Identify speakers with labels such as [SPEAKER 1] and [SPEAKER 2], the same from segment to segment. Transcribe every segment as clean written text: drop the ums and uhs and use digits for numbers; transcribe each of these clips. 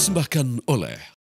[SPEAKER 1] Dipersembahkan oleh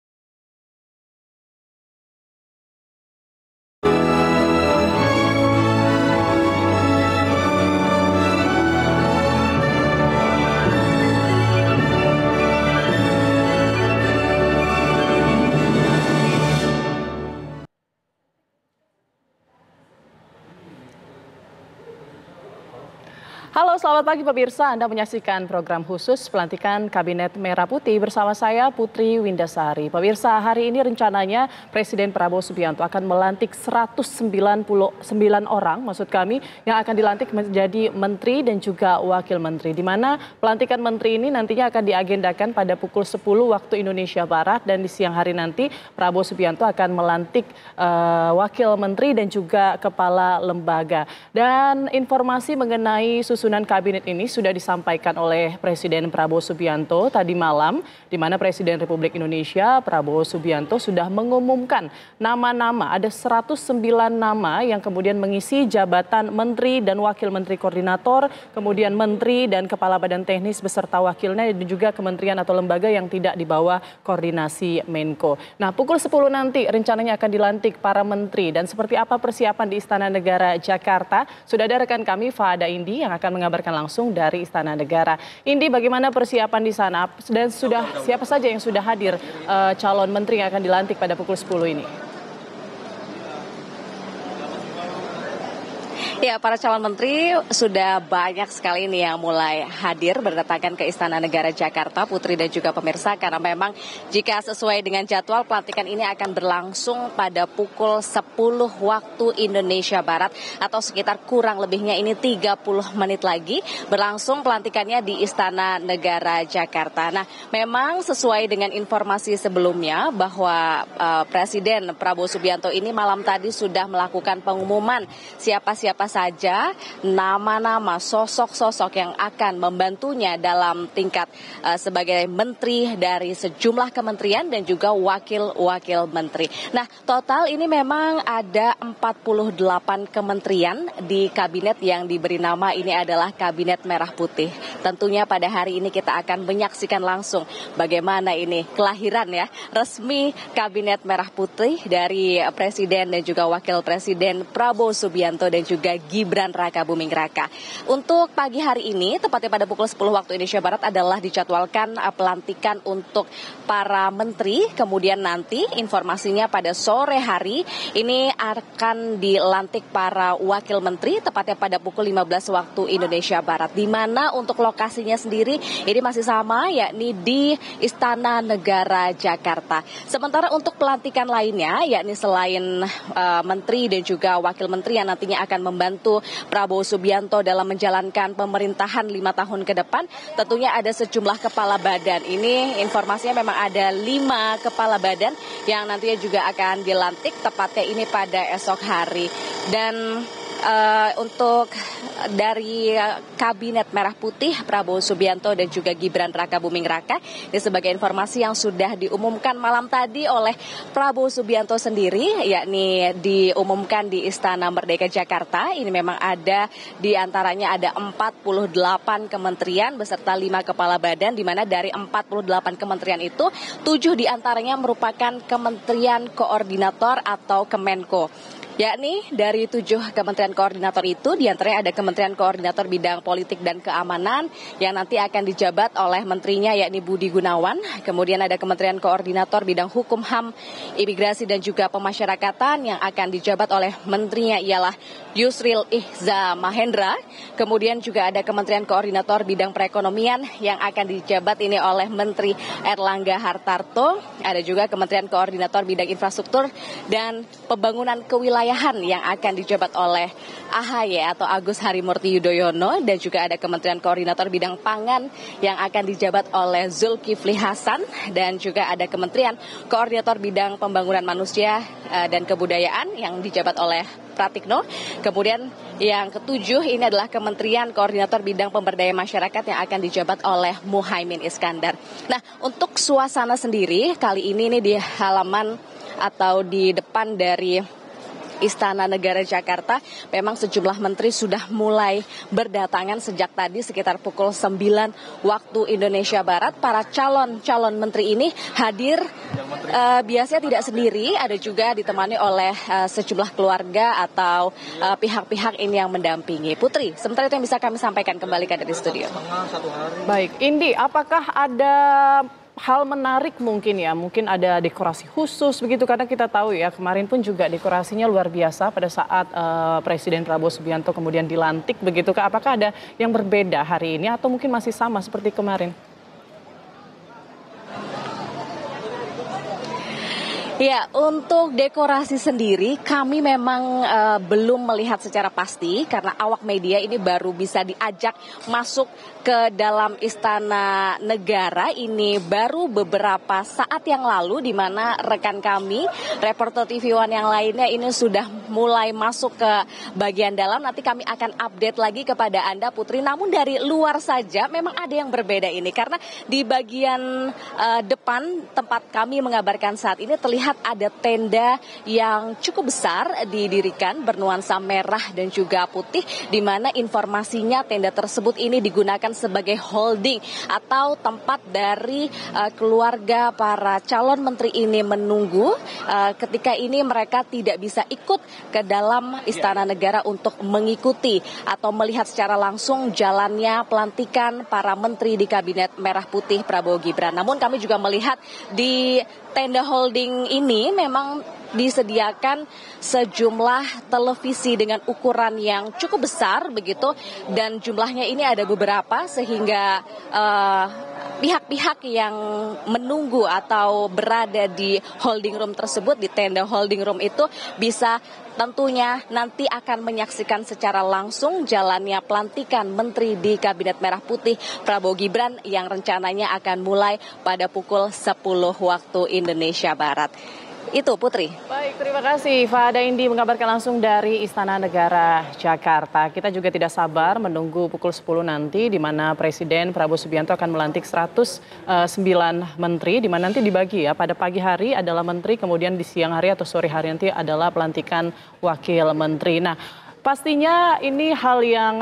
[SPEAKER 2] Halo, selamat pagi pemirsa. Anda menyaksikan program khusus pelantikan Kabinet Merah Putih bersama saya Putri Windasari. Pemirsa, hari ini rencananya Presiden Prabowo Subianto akan melantik 199 orang, maksud kami, yang akan dilantik menjadi menteri dan juga wakil menteri. Di mana pelantikan menteri ini nantinya akan diagendakan pada pukul 10 waktu Indonesia Barat, dan di siang hari nanti Prabowo Subianto akan melantik wakil menteri dan juga kepala lembaga. Dan informasi mengenai susunan kabinet ini sudah disampaikan oleh Presiden Prabowo Subianto tadi malam, di mana Presiden Republik Indonesia Prabowo Subianto sudah mengumumkan nama-nama. Ada 109 nama yang kemudian mengisi jabatan menteri dan wakil menteri koordinator, kemudian menteri dan kepala badan teknis beserta wakilnya, dan juga kementerian atau lembaga yang tidak di bawah koordinasi Menko. Nah, pukul 10 nanti rencananya akan dilantik para menteri, dan seperti apa persiapan di Istana Negara Jakarta, sudah ada rekan kami Fahada Indi yang akan mengabarkan langsung dari Istana Negara. Indi, bagaimana persiapan di sana dan siapa saja yang sudah hadir calon menteri yang akan dilantik pada pukul 10 ini?
[SPEAKER 3] Ya, para calon menteri sudah banyak sekali nih yang mulai hadir berdatangan ke Istana Negara Jakarta, Putri dan juga pemirsa, karena memang jika sesuai dengan jadwal pelantikan ini akan berlangsung pada pukul 10 waktu Indonesia Barat, atau sekitar kurang lebihnya ini 30 menit lagi berlangsung pelantikannya di Istana Negara Jakarta. Nah, memang sesuai dengan informasi sebelumnya bahwa Presiden Prabowo Subianto ini malam tadi sudah melakukan pengumuman siapa-siapa saja nama-nama sosok-sosok yang akan membantunya dalam tingkat sebagai menteri dari sejumlah kementerian dan juga wakil-wakil menteri. Nah, total ini memang ada 48 kementerian di kabinet yang diberi nama ini adalah Kabinet Merah Putih. Tentunya pada hari ini kita akan menyaksikan langsung bagaimana ini kelahiran ya resmi Kabinet Merah Putih dari Presiden dan juga Wakil Presiden Prabowo Subianto dan juga Gibran Raka Buming Raka. Untuk pagi hari ini, tepatnya pada pukul 10 waktu Indonesia Barat adalah dijadwalkan pelantikan untuk para menteri. Kemudian nanti informasinya pada sore hari ini akan dilantik para wakil menteri, tepatnya pada pukul 15 waktu Indonesia Barat. Di mana untuk lokasinya sendiri ini masih sama, yakni di Istana Negara Jakarta. Sementara untuk pelantikan lainnya, yakni selain menteri dan juga wakil menteri yang nantinya akan membantu Prabowo Subianto dalam menjalankan pemerintahan 5 tahun ke depan, tentunya ada sejumlah kepala badan. Ini informasinya memang ada 5 kepala badan yang nantinya juga akan dilantik tepatnya ini pada esok hari. Dan untuk dari Kabinet Merah Putih Prabowo Subianto dan juga Gibran Raka Buming Raka, ini sebagai informasi yang sudah diumumkan malam tadi oleh Prabowo Subianto sendiri, yakni diumumkan di Istana Merdeka Jakarta. Ini memang ada di antaranya ada 48 kementerian beserta 5 kepala badan, di mana dari 48 kementerian itu 7 di antaranya merupakan kementerian koordinator atau Kemenko. Yakni dari 7 kementerian koordinator itu diantaranya ada Kementerian Koordinator Bidang Politik dan Keamanan yang nanti akan dijabat oleh menterinya yakni Budi Gunawan. Kemudian ada Kementerian Koordinator Bidang Hukum, HAM, Imigrasi dan juga Pemasyarakatan yang akan dijabat oleh menterinya ialah Yusril Iza Mahendra. Kemudian juga ada Kementerian Koordinator Bidang Perekonomian yang akan dijabat ini oleh Menteri Erlangga Hartarto. Ada juga Kementerian Koordinator Bidang Infrastruktur dan Pembangunan Kewilayahan yang akan dijabat oleh AHY atau Agus Harimurti Yudhoyono, dan juga ada Kementerian Koordinator Bidang Pangan yang akan dijabat oleh Zulkifli Hasan, dan juga ada Kementerian Koordinator Bidang Pembangunan Manusia dan Kebudayaan yang dijabat oleh Pratikno. Kemudian yang ketujuh ini adalah Kementerian Koordinator Bidang Pemberdayaan Masyarakat yang akan dijabat oleh Muhaimin Iskandar. Nah, untuk suasana sendiri kali ini di halaman atau di depan dari Istana Negara Jakarta. Memang sejumlah menteri sudah mulai berdatangan sejak tadi sekitar pukul 9 waktu Indonesia Barat. Para calon menteri ini hadir biasanya tidak sendiri, ada juga ditemani oleh sejumlah keluarga atau pihak-pihak ini yang mendampingi. Putri, sementara itu yang bisa kami sampaikan, kembalikan dari studio.
[SPEAKER 2] Baik, Indi, apakah ada hal menarik mungkin ya, mungkin ada dekorasi khusus begitu, karena kita tahu ya kemarin pun juga dekorasinya luar biasa pada saat Presiden Prabowo Subianto kemudian dilantik begitu. Apakah ada yang berbeda hari ini atau mungkin masih sama seperti kemarin?
[SPEAKER 3] Ya, untuk dekorasi sendiri kami memang belum melihat secara pasti karena awak media ini baru bisa diajak masuk ke dalam Istana Negara ini baru beberapa saat yang lalu, di mana rekan kami, reporter TV One yang lainnya ini sudah mulai masuk ke bagian dalam. Nanti kami akan update lagi kepada Anda, Putri. Namun dari luar saja memang ada yang berbeda ini, karena di bagian depan tempat kami mengabarkan saat ini terlihat ada tenda yang cukup besar didirikan bernuansa merah dan juga putih, di mana informasinya tenda tersebut ini digunakan sebagai holding atau tempat dari keluarga para calon menteri ini menunggu ketika ini mereka tidak bisa ikut ke dalam Istana Negara untuk mengikuti atau melihat secara langsung jalannya pelantikan para menteri di Kabinet Merah Putih Prabowo Gibran. Namun kami juga melihat di tenda holding ini memang disediakan sejumlah televisi dengan ukuran yang cukup besar begitu, dan jumlahnya ini ada beberapa sehingga pihak-pihak yang menunggu atau berada di holding room tersebut, di tenda holding room itu bisa tentunya nanti akan menyaksikan secara langsung jalannya pelantikan menteri di Kabinet Merah Putih Prabowo Gibran yang rencananya akan mulai pada pukul 10 waktu Indonesia Barat. Itu, Putri.
[SPEAKER 2] Baik, terima kasih Fahada Indi mengabarkan langsung dari Istana Negara Jakarta. Kita juga tidak sabar menunggu pukul 10 nanti, di mana Presiden Prabowo Subianto akan melantik 109 menteri, di mana nanti dibagi ya, pada pagi hari adalah menteri, kemudian di siang hari atau sore hari nanti adalah pelantikan wakil menteri. Nah, pastinya ini hal yang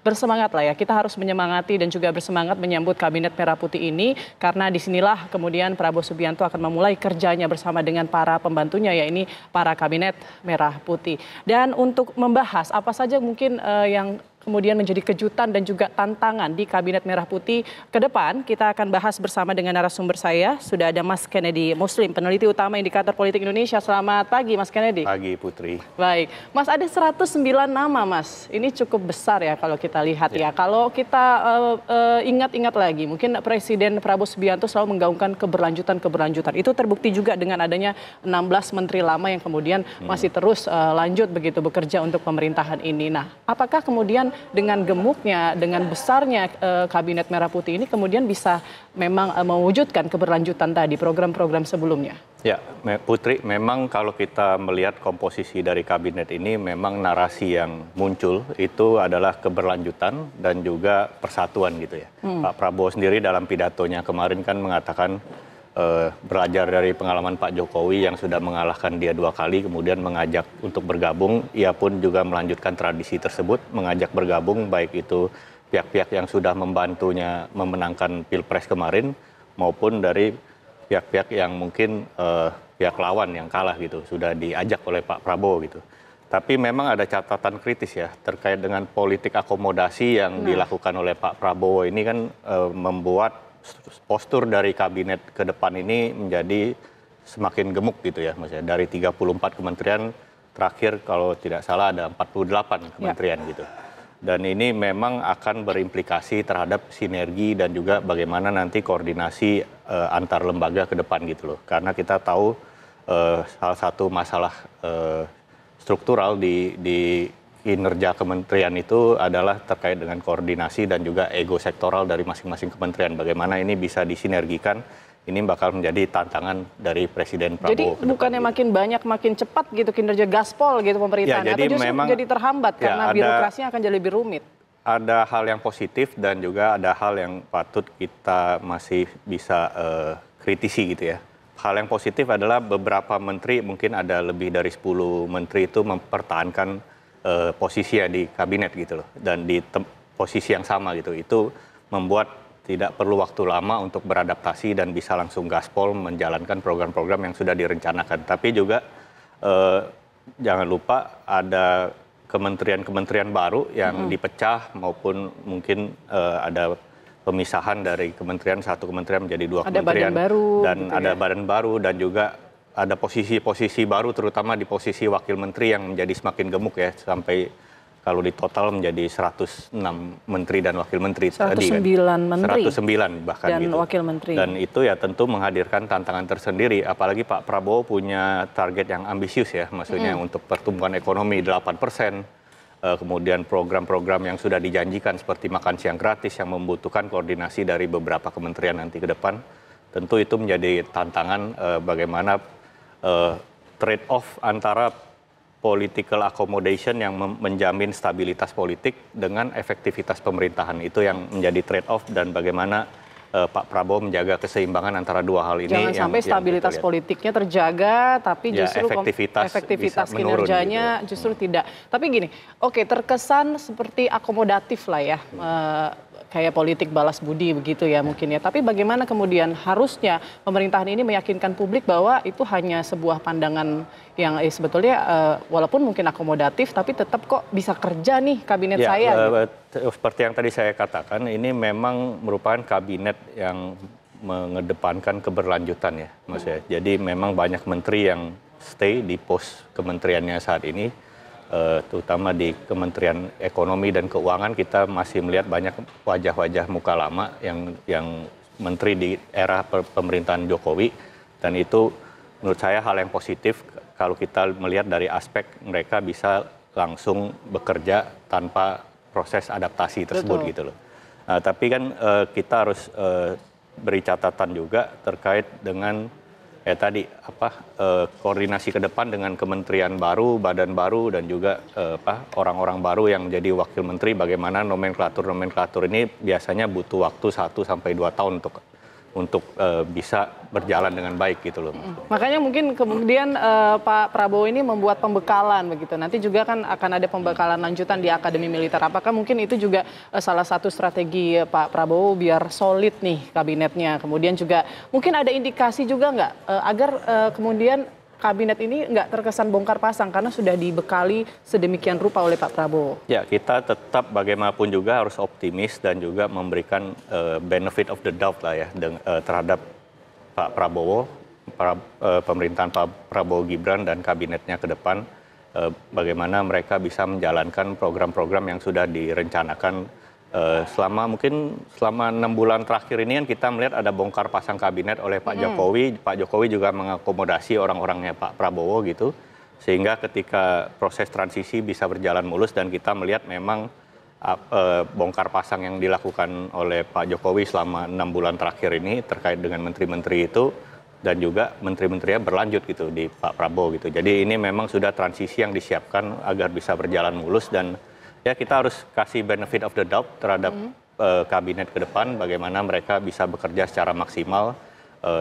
[SPEAKER 2] bersemangat lah ya. Kita harus menyemangati dan juga bersemangat menyambut Kabinet Merah Putih ini, karena disinilah kemudian Prabowo Subianto akan memulai kerjanya bersama dengan para pembantunya, ya ini para Kabinet Merah Putih. Dan untuk membahas apa saja mungkin yang kemudian menjadi kejutan dan juga tantangan di Kabinet Merah Putih ke depan, kita akan bahas bersama dengan narasumber saya. Sudah ada Mas Kennedy Muslim, peneliti utama Indikator Politik Indonesia. Selamat pagi, Mas Kennedy.
[SPEAKER 1] Pagi, Putri.
[SPEAKER 2] Baik, Mas, ada 109 nama, Mas. Ini cukup besar ya kalau kita lihat ya. Kalau kita ingat-ingat lagi, mungkin Presiden Prabowo Subianto selalu menggaungkan keberlanjutan. Itu terbukti juga dengan adanya 16 menteri lama yang kemudian masih terus lanjut begitu bekerja untuk pemerintahan ini. Nah, apakah kemudian dengan gemuknya, dengan besarnya Kabinet Merah Putih ini kemudian bisa memang mewujudkan keberlanjutan tadi program-program sebelumnya?
[SPEAKER 1] Ya, Putri, memang kalau kita melihat komposisi dari kabinet ini, memang narasi yang muncul itu adalah keberlanjutan dan juga persatuan gitu ya. Pak Prabowo sendiri dalam pidatonya kemarin kan mengatakan belajar dari pengalaman Pak Jokowi yang sudah mengalahkan dia 2 kali, kemudian mengajak untuk bergabung. Ia pun juga melanjutkan tradisi tersebut, mengajak bergabung baik itu pihak-pihak yang sudah membantunya memenangkan Pilpres kemarin, maupun dari pihak-pihak yang mungkin pihak lawan yang kalah gitu, sudah diajak oleh Pak Prabowo gitu. Tapi memang ada catatan kritis ya terkait dengan politik akomodasi yang dilakukan oleh Pak Prabowo ini kan membuat postur dari kabinet ke depan ini menjadi semakin gemuk gitu ya, Mas ya. Dari 34 kementerian terakhir kalau tidak salah ada 48 kementerian gitu. Dan ini memang akan berimplikasi terhadap sinergi dan juga bagaimana nanti koordinasi antar lembaga ke depan gitu loh. Karena kita tahu salah satu masalah struktural di kinerja kementerian itu adalah terkait dengan koordinasi dan juga ego sektoral dari masing-masing kementerian. Bagaimana ini bisa disinergikan, ini bakal menjadi tantangan dari Presiden Prabowo.
[SPEAKER 2] Jadi bukannya makin banyak, makin cepat gitu kinerja gaspol gitu pemerintahan,
[SPEAKER 1] ya,
[SPEAKER 2] atau justru menjadi terhambat karena birokrasinya akan jadi lebih rumit?
[SPEAKER 1] Ada hal yang positif dan juga ada hal yang patut kita masih bisa kritisi gitu ya. hal yang positif adalah beberapa menteri, mungkin ada lebih dari 10 menteri itu mempertahankan posisinya di kabinet gitu loh, dan di posisi yang sama gitu. Itu membuat tidak perlu waktu lama untuk beradaptasi dan bisa langsung gaspol menjalankan program-program yang sudah direncanakan. Tapi juga jangan lupa ada kementerian-kementerian baru yang dipecah maupun mungkin ada pemisahan dari satu kementerian menjadi dua kementerian,
[SPEAKER 2] badan baru,
[SPEAKER 1] dan
[SPEAKER 2] gitu
[SPEAKER 1] ada
[SPEAKER 2] ya.
[SPEAKER 1] badan baru, dan juga ada posisi-posisi baru, terutama di posisi wakil menteri yang menjadi semakin gemuk ya, sampai kalau di total menjadi 106 menteri dan wakil menteri
[SPEAKER 2] 109 menteri
[SPEAKER 1] 109 bahkan
[SPEAKER 2] dan
[SPEAKER 1] gitu.
[SPEAKER 2] wakil menteri.
[SPEAKER 1] Dan itu ya tentu menghadirkan tantangan tersendiri, apalagi Pak Prabowo punya target yang ambisius ya, maksudnya untuk pertumbuhan ekonomi 8%, kemudian program-program yang sudah dijanjikan seperti makan siang gratis yang membutuhkan koordinasi dari beberapa kementerian nanti ke depan. Tentu itu menjadi tantangan bagaimana trade-off antara political accommodation yang menjamin stabilitas politik dengan efektivitas pemerintahan. Itu yang menjadi trade-off, dan bagaimana Pak Prabowo menjaga keseimbangan antara dua hal ini.
[SPEAKER 2] Jangan sampai stabilitas politiknya terjaga, tapi
[SPEAKER 1] ya,
[SPEAKER 2] justru efektivitas kinerjanya
[SPEAKER 1] gitu.
[SPEAKER 2] justru tidak. Tapi gini, oke, terkesan seperti akomodatif lah ya, kayak politik balas budi begitu ya mungkin ya. Tapi bagaimana kemudian harusnya pemerintahan ini meyakinkan publik bahwa itu hanya sebuah pandangan yang sebetulnya walaupun mungkin akomodatif, tapi tetap kok bisa kerja nih kabinet
[SPEAKER 1] ya,
[SPEAKER 2] saya.
[SPEAKER 1] Gitu. Seperti yang tadi saya katakan, ini memang merupakan kabinet yang mengedepankan keberlanjutan ya, maksudnya. Jadi memang banyak menteri yang stay di pos kementeriannya saat ini, terutama di Kementerian Ekonomi dan Keuangan. Kita masih melihat banyak wajah-wajah muka lama yang menteri di era pemerintahan Jokowi, dan itu menurut saya hal yang positif kalau kita melihat dari aspek mereka bisa langsung bekerja tanpa proses adaptasi tersebut. Betul. Gitu loh. Nah, tapi kan kita harus beri catatan juga terkait dengan koordinasi ke depan dengan kementerian baru, badan baru, dan juga orang-orang baru yang jadi wakil menteri. Bagaimana nomenklatur ini biasanya butuh waktu 1 sampai 2 tahun untuk bisa berjalan dengan baik gitu loh.
[SPEAKER 2] Makanya mungkin kemudian Pak Prabowo ini membuat pembekalan begitu. Nanti juga kan akan ada pembekalan lanjutan di Akademi Militer. Apakah mungkin itu juga salah satu strategi Pak Prabowo biar solid nih kabinetnya? Kemudian juga mungkin ada indikasi juga nggak agar kemudian kabinet ini nggak terkesan bongkar pasang karena sudah dibekali sedemikian rupa oleh Pak Prabowo. Ya,
[SPEAKER 1] kita tetap bagaimanapun juga harus optimis dan juga memberikan benefit of the doubt lah ya terhadap Pak Prabowo, pemerintahan Pak Prabowo Gibran dan kabinetnya ke depan, bagaimana mereka bisa menjalankan program-program yang sudah direncanakan. Selama 6 bulan terakhir ini kan kita melihat ada bongkar pasang kabinet oleh Pak Jokowi. Pak Jokowi juga mengakomodasi orang-orangnya Pak Prabowo gitu, sehingga ketika proses transisi bisa berjalan mulus, dan kita melihat memang bongkar pasang yang dilakukan oleh Pak Jokowi selama 6 bulan terakhir ini terkait dengan menteri-menteri itu, dan juga menteri-menterinya berlanjut gitu di Pak Prabowo gitu. Jadi ini memang sudah transisi yang disiapkan agar bisa berjalan mulus, dan ya kita harus kasih benefit of the doubt terhadap kabinet ke depan, bagaimana mereka bisa bekerja secara maksimal,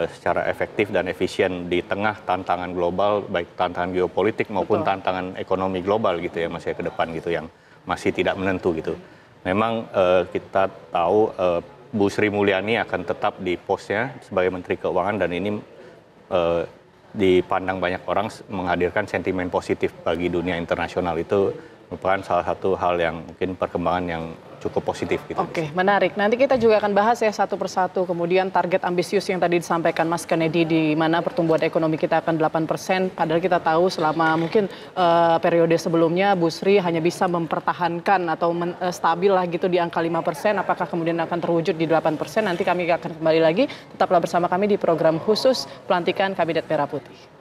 [SPEAKER 1] secara efektif dan efisien di tengah tantangan global, baik tantangan geopolitik maupun tantangan ekonomi global gitu ya, masih ke depan gitu, yang masih tidak menentu gitu. Memang kita tahu Bu Sri Mulyani akan tetap di posnya sebagai Menteri Keuangan, dan ini dipandang banyak orang menghadirkan sentimen positif bagi dunia internasional. Itu merupakan salah satu hal yang mungkin perkembangan yang cukup positif gitu.
[SPEAKER 2] Oke, menarik. Nanti kita juga akan bahas ya satu persatu. Kemudian target ambisius yang tadi disampaikan Mas Kennedy, di mana pertumbuhan ekonomi kita akan 8%. Padahal kita tahu selama mungkin periode sebelumnya Bu Sri hanya bisa mempertahankan atau stabil lah gitu di angka 5%. Apakah kemudian akan terwujud di 8%? Nanti kami akan kembali lagi. Tetaplah bersama kami di program khusus pelantikan Kabinet Merah Putih.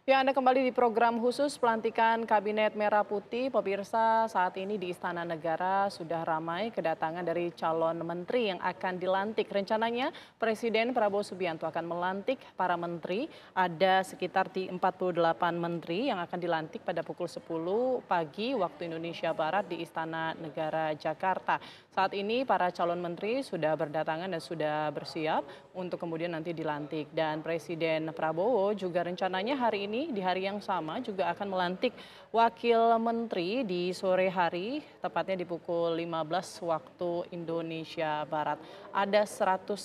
[SPEAKER 2] Ya, Anda kembali di program khusus pelantikan Kabinet Merah Putih. Pemirsa, saat ini di Istana Negara sudah ramai kedatangan dari calon menteri yang akan dilantik. Rencananya Presiden Prabowo Subianto akan melantik para menteri. Ada sekitar 48 menteri yang akan dilantik pada pukul 10 pagi waktu Indonesia Barat di Istana Negara Jakarta. Saat ini para calon menteri sudah berdatangan dan sudah bersiap untuk kemudian nanti dilantik. Dan Presiden Prabowo juga rencananya hari ini di hari yang sama juga akan melantik wakil menteri di sore hari, tepatnya di pukul 15 waktu Indonesia Barat. Ada 109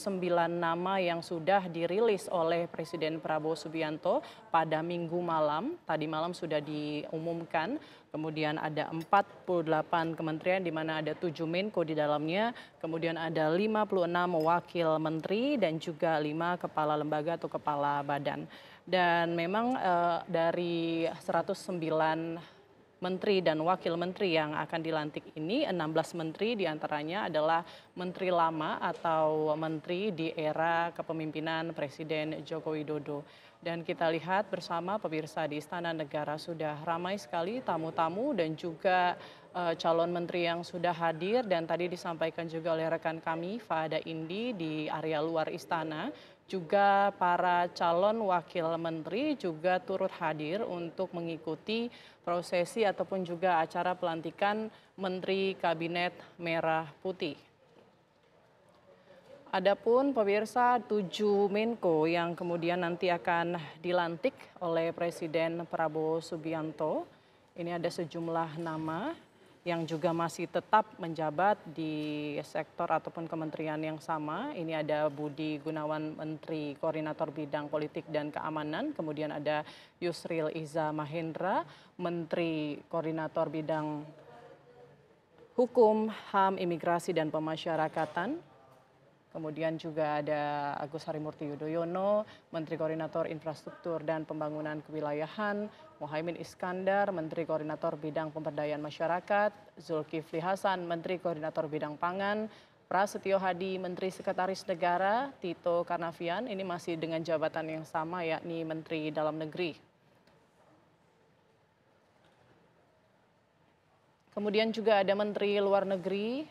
[SPEAKER 2] nama yang sudah dirilis oleh Presiden Prabowo Subianto pada Minggu malam. Tadi malam sudah diumumkan. Kemudian ada 48 kementerian di mana ada 7 Menko di dalamnya. Kemudian ada 56 wakil menteri dan juga 5 kepala lembaga atau kepala badan. Dan memang dari 109 menteri dan wakil menteri yang akan dilantik ini, 16 menteri diantaranya adalah menteri lama atau menteri di era kepemimpinan Presiden Joko Widodo. Dan kita lihat bersama pemirsa di Istana Negara sudah ramai sekali tamu-tamu dan juga calon menteri yang sudah hadir. Dan tadi disampaikan juga oleh rekan kami Fada Indi di area luar istana. Juga para calon wakil menteri juga turut hadir untuk mengikuti prosesi ataupun juga acara pelantikan Menteri Kabinet Merah Putih. Adapun pemirsa 7 Menko yang kemudian nanti akan dilantik oleh Presiden Prabowo Subianto. Ini ada sejumlah nama yang juga masih tetap menjabat di sektor ataupun kementerian yang sama. Ini ada Budi Gunawan, Menteri Koordinator Bidang Politik dan Keamanan. Kemudian ada Yusril Iza Mahendra, Menteri Koordinator Bidang Hukum, HAM, Imigrasi dan Pemasyarakatan. Kemudian juga ada Agus Harimurti Yudhoyono, Menteri Koordinator Infrastruktur dan Pembangunan Kewilayahan, Muhaimin Iskandar, Menteri Koordinator Bidang Pemberdayaan Masyarakat, Zulkifli Hasan, Menteri Koordinator Bidang Pangan, Prasetyo Hadi, Menteri Sekretaris Negara, Tito Karnavian, ini masih dengan jabatan yang sama yakni Menteri Dalam Negeri. Kemudian juga ada Menteri Luar Negeri,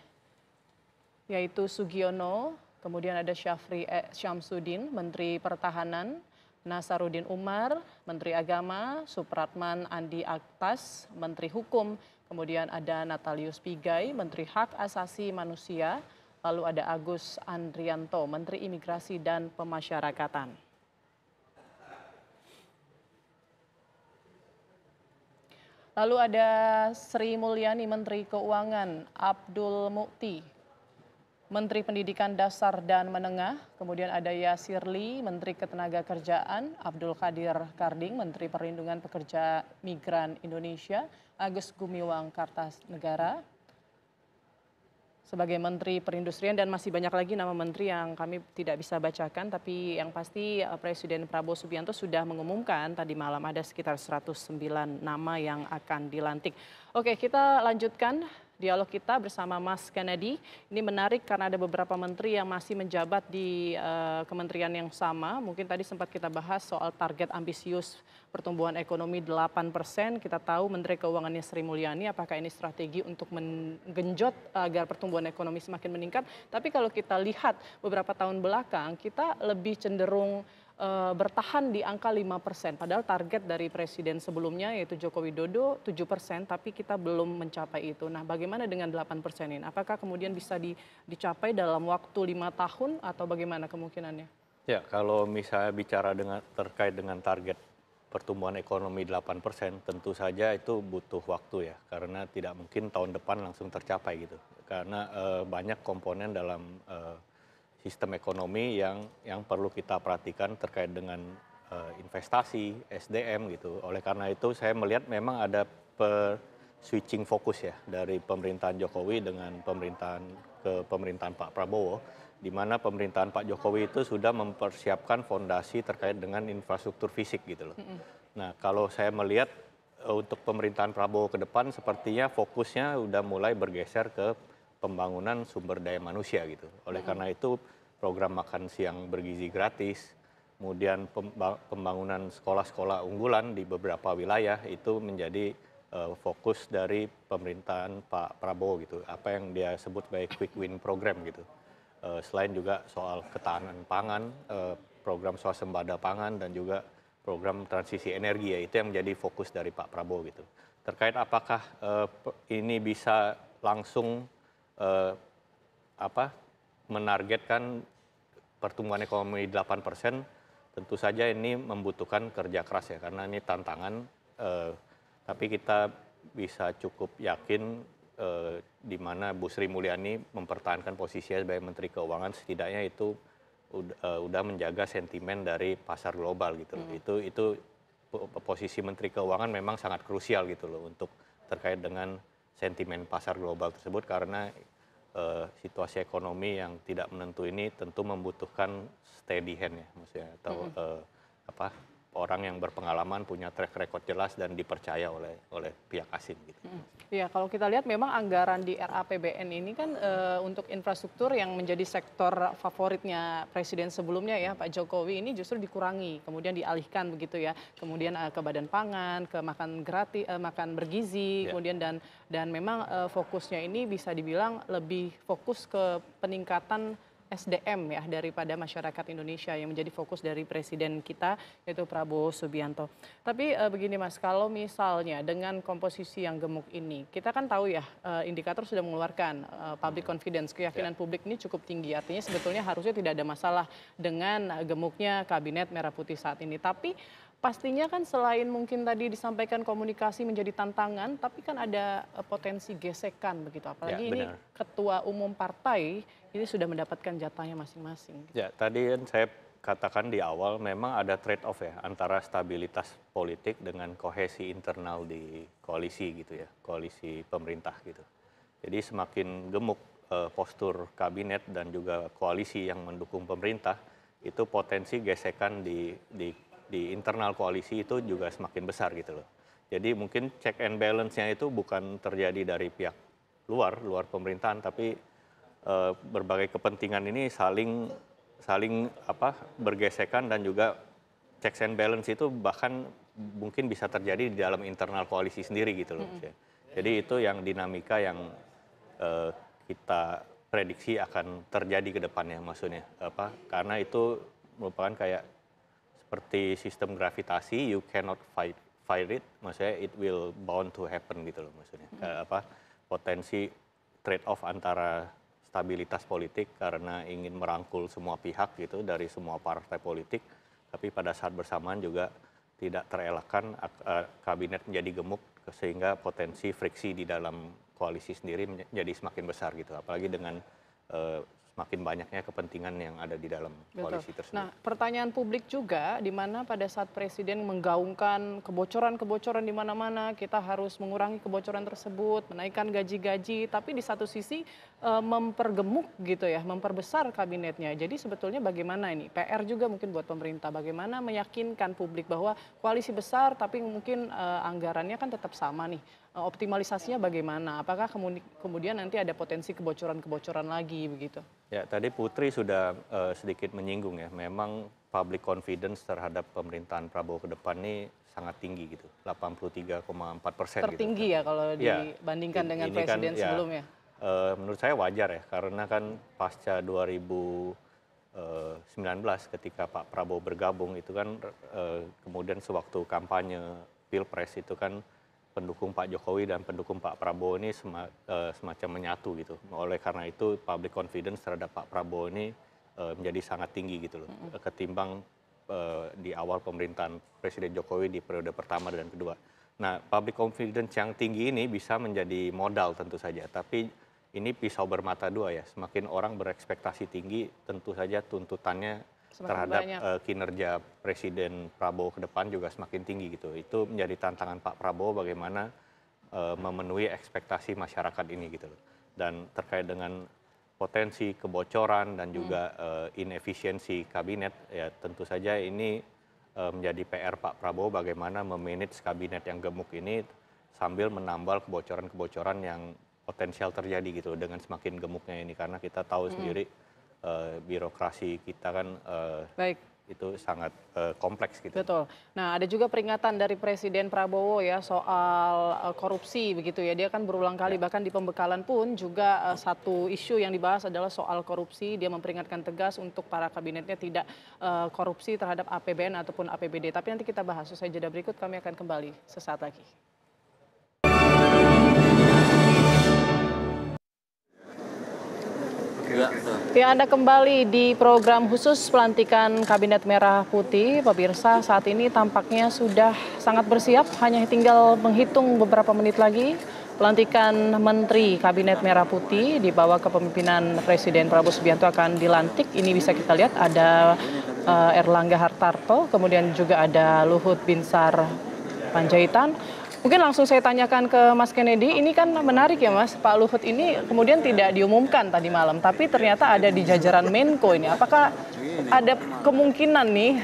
[SPEAKER 2] yaitu Sugiono. Kemudian ada Syafri Syamsuddin, Menteri Pertahanan, Nasaruddin Umar, Menteri Agama, Supratman Andi Aktas, Menteri Hukum, kemudian ada Natalius Pigai, Menteri Hak Asasi Manusia, lalu ada Agus Andrianto, Menteri Imigrasi dan Pemasyarakatan. Lalu ada Sri Mulyani, Menteri Keuangan, Abdul Mukti, Menteri Pendidikan Dasar dan Menengah, kemudian ada Yasirli, Menteri Ketenagakerjaan, Abdul Qadir Karding, Menteri Perlindungan Pekerja Migran Indonesia, Agus Gumiwang Kartasegara sebagai Menteri Perindustrian, dan masih banyak lagi nama menteri yang kami tidak bisa bacakan, tapi yang pasti Presiden Prabowo Subianto sudah mengumumkan tadi malam ada sekitar 109 nama yang akan dilantik. Oke, kita lanjutkan dialog kita bersama Mas Kennedy. Ini menarik karena ada beberapa menteri yang masih menjabat di kementerian yang sama. Mungkin tadi sempat kita bahas soal target ambisius pertumbuhan ekonomi 8%. Kita tahu Menteri Keuangannya Sri Mulyani, apakah ini strategi untuk menggenjot agar pertumbuhan ekonomi semakin meningkat. Tapi kalau kita lihat beberapa tahun belakang, kita lebih cenderung bertahan di angka 5%. Padahal target dari presiden sebelumnya yaitu Joko Widodo 7%, tapi kita belum mencapai itu. Nah, bagaimana dengan 8% ini? Apakah kemudian bisa dicapai dalam waktu 5 tahun atau bagaimana kemungkinannya?
[SPEAKER 1] Ya, kalau misalnya bicara terkait dengan target pertumbuhan ekonomi 8%, tentu saja itu butuh waktu ya, karena tidak mungkin tahun depan langsung tercapai gitu. Karena banyak komponen dalam sistem ekonomi yang perlu kita perhatikan terkait dengan investasi, SDM gitu. Oleh karena itu saya melihat memang ada switching fokus ya dari pemerintahan Jokowi dengan pemerintahan Pak Prabowo, di mana pemerintahan Pak Jokowi itu sudah mempersiapkan fondasi terkait dengan infrastruktur fisik gitu loh. Nah, kalau saya melihat untuk pemerintahan Prabowo ke depan sepertinya fokusnya udah mulai bergeser ke pembangunan sumber daya manusia gitu. Oleh karena itu program makan siang bergizi gratis, kemudian pembangunan sekolah-sekolah unggulan di beberapa wilayah itu menjadi fokus dari pemerintahan Pak Prabowo gitu. Apa yang dia sebut sebagai quick win program gitu. Selain juga soal ketahanan pangan, program swasembada pangan dan juga program transisi energi ya itu yang menjadi fokus dari Pak Prabowo gitu. Terkait apakah ini bisa langsung menargetkan pertumbuhan ekonomi 8%, tentu saja ini membutuhkan kerja keras ya karena ini tantangan. Tapi kita bisa cukup yakin di mana Bu Sri Mulyani mempertahankan posisinya sebagai Menteri Keuangan setidaknya itu udah menjaga sentimen dari pasar global gitu loh. Itu posisi Menteri Keuangan memang sangat krusial gitu loh untuk terkait dengan sentimen pasar global tersebut karena situasi ekonomi yang tidak menentu ini tentu membutuhkan steady hand ya maksudnya atau orang yang berpengalaman punya track record jelas dan dipercaya oleh pihak asing gitu.
[SPEAKER 2] Iya, kalau kita lihat memang anggaran di RAPBN ini kan untuk infrastruktur yang menjadi sektor favoritnya Presiden sebelumnya ya Pak Jokowi ini justru dikurangi, kemudian dialihkan begitu ya, kemudian ke badan pangan, ke makan gratis, makan bergizi, kemudian dan memang fokusnya ini bisa dibilang lebih fokus ke peningkatan SDM ya daripada masyarakat Indonesia yang menjadi fokus dari presiden kita yaitu Prabowo Subianto. Tapi begini Mas, kalau misalnya dengan komposisi yang gemuk ini, kita kan tahu ya indikator sudah mengeluarkan public confidence, keyakinan publik ini cukup tinggi. Artinya sebetulnya harusnya tidak ada masalah dengan gemuknya kabinet Merah Putih saat ini. Tapi pastinya kan selain mungkin tadi disampaikan komunikasi menjadi tantangan, tapi kan ada potensi gesekan begitu. Apalagi ini ketua umum partai ini sudah mendapatkan jatahnya masing-masing.
[SPEAKER 1] Ya, tadi kan saya katakan di awal memang ada trade off ya antara stabilitas politik dengan kohesi internal di koalisi gitu ya, koalisi pemerintah gitu. Jadi semakin gemuk postur kabinet dan juga koalisi yang mendukung pemerintah, itu potensi gesekan di internal koalisi itu juga semakin besar gitu loh. Jadi mungkin check and balance-nya itu bukan terjadi dari pihak luar pemerintahan, tapi berbagai kepentingan ini saling bergesekan dan juga checks and balance itu bahkan mungkin bisa terjadi di dalam internal koalisi sendiri gitu loh. Jadi itu yang dinamika yang kita prediksi akan terjadi ke depannya maksudnya karena itu merupakan kayak seperti sistem gravitasi, you cannot fight it, maksudnya it will bound to happen gitu loh maksudnya. Potensi trade off antara stabilitas politik karena ingin merangkul semua pihak gitu dari semua partai politik, tapi pada saat bersamaan juga tidak terelakkan kabinet menjadi gemuk sehingga potensi friksi di dalam koalisi sendiri menjadi semakin besar gitu, apalagi dengan semakin banyaknya kepentingan yang ada di dalam koalisi tersebut.
[SPEAKER 2] Nah, pertanyaan publik juga di mana pada saat Presiden menggaungkan kebocoran-kebocoran di mana-mana, kita harus mengurangi kebocoran tersebut, menaikkan gaji-gaji, tapi di satu sisi mempergemuk gitu ya, memperbesar kabinetnya. Jadi sebetulnya bagaimana ini? PR juga mungkin buat pemerintah, bagaimana meyakinkan publik bahwa koalisi besar tapi mungkin anggarannya kan tetap sama nih. Optimalisasinya bagaimana? Apakah kemudian nanti ada potensi kebocoran-kebocoran lagi begitu?
[SPEAKER 1] Ya, tadi Putri sudah sedikit menyinggung ya, memang public confidence terhadap pemerintahan Prabowo ke depan ini sangat tinggi gitu, 83,4%.
[SPEAKER 2] Tertinggi gitu. Ya kalau dibandingkan dengan presiden sebelumnya.
[SPEAKER 1] Menurut saya wajar ya, karena kan pasca 2019 ketika Pak Prabowo bergabung itu kan kemudian sewaktu kampanye Pilpres itu kan pendukung Pak Jokowi dan pendukung Pak Prabowo ini semacam menyatu gitu. Oleh karena itu public confidence terhadap Pak Prabowo ini menjadi sangat tinggi gitu loh. Ketimbang di awal pemerintahan Presiden Jokowi di periode pertama dan kedua. Nah, public confidence yang tinggi ini bisa menjadi modal tentu saja. Tapi ini pisau bermata dua ya. Semakin orang berekspektasi tinggi, tentu saja tuntutannya terhadap kinerja Presiden Prabowo ke depan juga semakin tinggi gitu. Itu menjadi tantangan Pak Prabowo bagaimana memenuhi ekspektasi masyarakat ini gitu loh. Dan terkait dengan potensi kebocoran dan juga inefisiensi kabinet ya tentu saja ini menjadi PR Pak Prabowo bagaimana memanage kabinet yang gemuk ini sambil menambal kebocoran-kebocoran yang potensial terjadi gitu dengan semakin gemuknya ini karena kita tahu sendiri birokrasi kita kan itu sangat kompleks gitu.
[SPEAKER 2] Betul. Nah, ada juga peringatan dari Presiden Prabowo ya soal korupsi begitu ya. Dia kan berulang kali bahkan di pembekalan pun juga satu isu yang dibahas adalah soal korupsi. Dia memperingatkan tegas untuk para kabinetnya tidak korupsi terhadap APBN ataupun APBD. Tapi nanti kita bahas usai jeda berikut, kami akan kembali sesaat lagi. Ya, Anda kembali di program khusus pelantikan Kabinet Merah Putih. Pemirsa, saat ini tampaknya sudah sangat bersiap, hanya tinggal menghitung beberapa menit lagi. Pelantikan Menteri Kabinet Merah Putih di bawah kepemimpinan Presiden Prabowo Subianto akan dilantik. Ini bisa kita lihat ada Erlangga Hartarto, kemudian juga ada Luhut Binsar Panjaitan. Mungkin langsung saya tanyakan ke Mas Kennedy, ini kan menarik ya Mas, Pak Luhut ini kemudian tidak diumumkan tadi malam, tapi ternyata ada di jajaran Menko ini. Apakah ada kemungkinan nih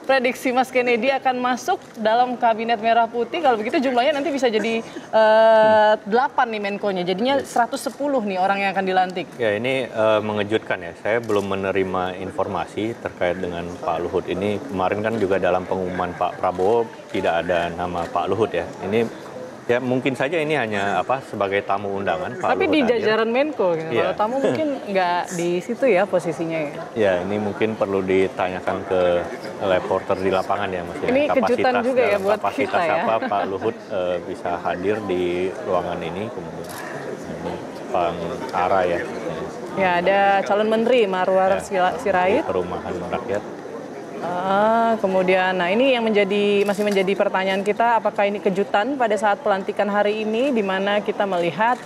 [SPEAKER 2] prediksi Mas Kennedy akan masuk dalam Kabinet Merah Putih? Kalau begitu jumlahnya nanti bisa jadi 8 nih Menko-nya, jadinya 110 nih orang yang akan dilantik.
[SPEAKER 1] Ya, ini mengejutkan ya, saya belum menerima informasi terkait dengan Pak Luhut ini. Kemarin kan juga dalam pengumuman Pak Prabowo tidak ada nama Pak Luhut ya. Ini ya mungkin saja ini hanya sebagai tamu undangan Pak
[SPEAKER 2] Tapi
[SPEAKER 1] Luhut
[SPEAKER 2] di
[SPEAKER 1] hadir.
[SPEAKER 2] jajaran Menko, gitu. Kalau tamu mungkin nggak di situ ya posisinya ya.
[SPEAKER 1] Ya, ini mungkin perlu ditanyakan ke reporter di lapangan ya Mas.
[SPEAKER 2] Ini kejutan juga ya buat
[SPEAKER 1] kapasitas
[SPEAKER 2] kita ya.
[SPEAKER 1] apa Pak Luhut bisa hadir di ruangan ini, kemudian ini Bang Ara ya.
[SPEAKER 2] Ya, ada calon menteri Marwar Sirait.
[SPEAKER 1] Perumahan Rakyat.
[SPEAKER 2] Kemudian, nah ini yang masih menjadi pertanyaan kita, apakah ini kejutan pada saat pelantikan hari ini, di mana kita melihat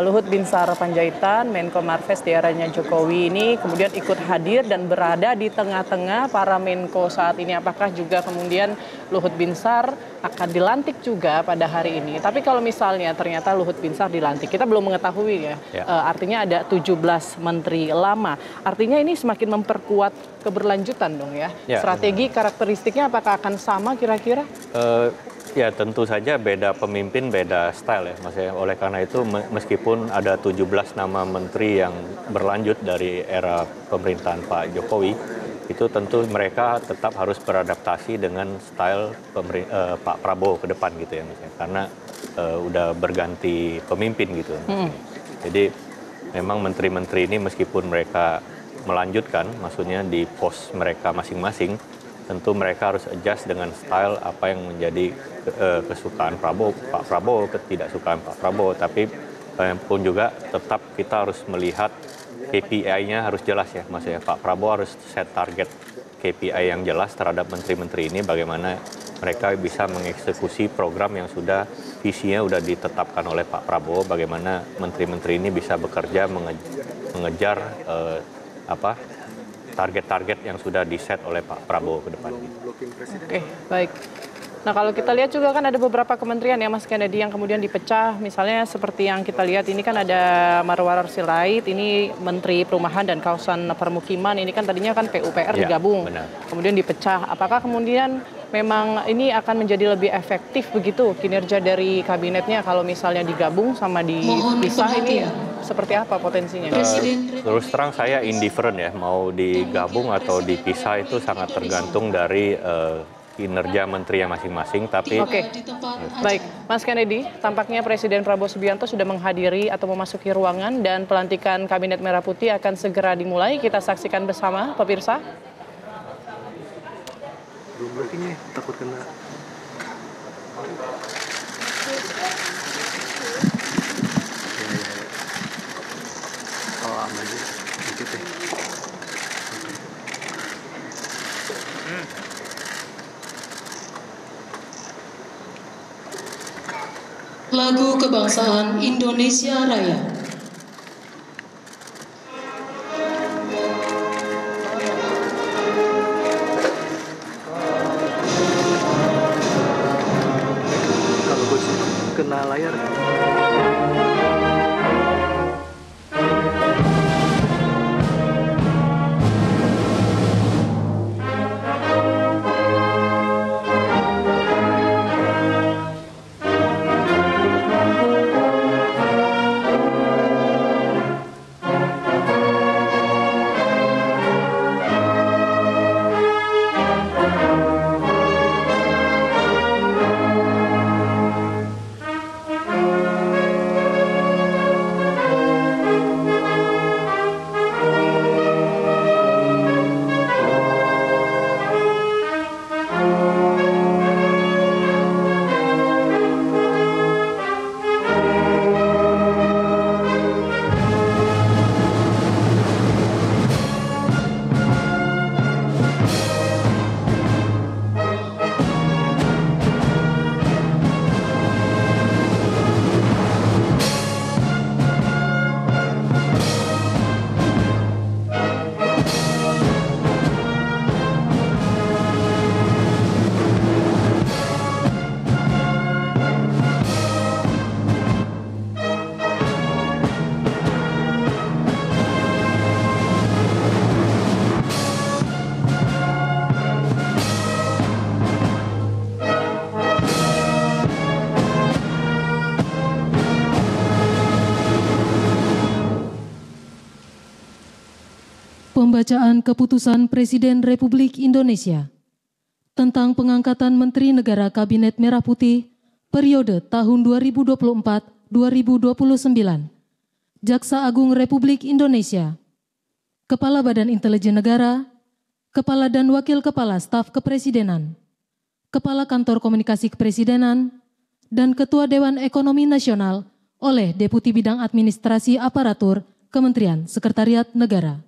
[SPEAKER 2] Luhut Binsar Panjaitan, Menko Marves di eranya Jokowi ini kemudian ikut hadir dan berada di tengah-tengah para Menko saat ini. Apakah juga kemudian Luhut Binsar akan dilantik juga pada hari ini? Tapi kalau misalnya ternyata Luhut Binsar dilantik, kita belum mengetahui ya. Artinya ada 17 menteri lama. Artinya ini semakin memperkuat keberlanjutan dong ya. Strategi karakteristiknya apakah akan sama kira-kira?
[SPEAKER 1] Ya tentu saja beda pemimpin, beda style ya Mas ya. Oleh karena itu meskipun ada 17 nama menteri yang berlanjut dari era pemerintahan Pak Jokowi, itu tentu mereka tetap harus beradaptasi dengan style Pak Prabowo ke depan gitu ya Mas ya. Karena udah berganti pemimpin gitu. Jadi memang menteri-menteri ini meskipun mereka melanjutkan, maksudnya di pos mereka masing-masing, tentu mereka harus adjust dengan style apa yang menjadi kesukaan Pak Prabowo, ketidaksukaan Pak Prabowo. Tapi pun juga tetap kita harus melihat KPI-nya harus jelas ya Mas ya. Pak Prabowo harus set target KPI yang jelas terhadap menteri-menteri ini, bagaimana mereka bisa mengeksekusi program yang visinya sudah ditetapkan oleh Pak Prabowo, bagaimana menteri-menteri ini bisa bekerja mengejar target-target yang sudah diset oleh Pak Prabowo ke depan.
[SPEAKER 2] Oke, baik. Nah, kalau kita lihat juga kan ada beberapa kementerian ya Mas Kennedy yang kemudian dipecah. Misalnya seperti yang kita lihat ini kan ada Marwar Sirait, ini Menteri Perumahan dan Kawasan Permukiman. Ini kan tadinya kan PUPR digabung.
[SPEAKER 1] Benar.
[SPEAKER 2] Kemudian dipecah. Apakah kemudian memang ini akan menjadi lebih efektif begitu kinerja dari kabinetnya kalau misalnya digabung sama dipisah ini seperti apa potensinya?
[SPEAKER 1] Terus terang saya indifferent ya, mau digabung atau dipisah itu sangat tergantung dari kinerja menteri yang masing-masing. Tapi
[SPEAKER 2] baik, Mas Kennedy, tampaknya Presiden Prabowo Subianto sudah menghadiri atau memasuki ruangan dan pelantikan Kabinet Merah Putih akan segera dimulai. Kita saksikan bersama, pemirsa.
[SPEAKER 4] Belum lagi nih, takut kena. Oh, aman aja, dikit deh.
[SPEAKER 5] Lagu Kebangsaan Indonesia Raya.
[SPEAKER 4] Kalau gue kena layar.
[SPEAKER 5] Pembacaan Keputusan Presiden Republik Indonesia tentang pengangkatan Menteri Negara Kabinet Merah Putih periode tahun 2024-2029. Jaksa Agung Republik Indonesia, Kepala Badan Intelijen Negara, Kepala dan Wakil Kepala Staf Kepresidenan, Kepala Kantor Komunikasi Kepresidenan, dan Ketua Dewan Ekonomi Nasional oleh Deputi Bidang Administrasi Aparatur Kementerian Sekretariat Negara.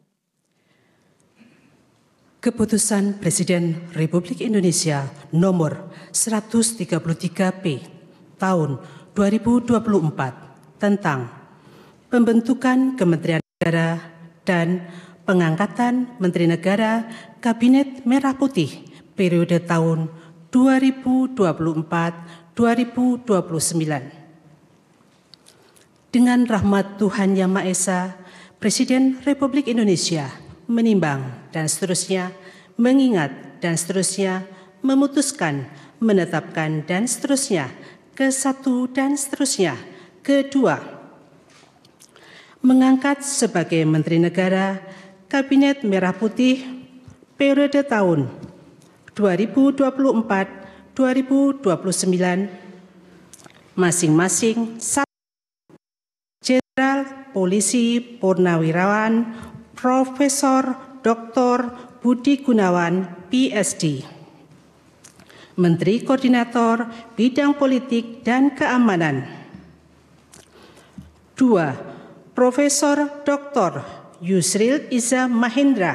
[SPEAKER 6] Keputusan Presiden Republik Indonesia nomor 133P tahun 2024 tentang pembentukan Kementerian Negara dan pengangkatan Menteri Negara Kabinet Merah Putih periode tahun 2024-2029. Dengan rahmat Tuhan Yang Maha Esa, Presiden Republik Indonesia menimbang dan seterusnya, mengingat dan seterusnya, memutuskan, menetapkan dan seterusnya, ke-1 dan seterusnya, kedua, mengangkat sebagai Menteri Negara Kabinet Merah Putih periode tahun 2024-2029 masing-masing Jenderal Polisi Purnawirawan Profesor Dr. Budi Gunawan, PSD, Menteri Koordinator Bidang Politik dan Keamanan. 2. Profesor Dr. Yusril Iza Mahendra,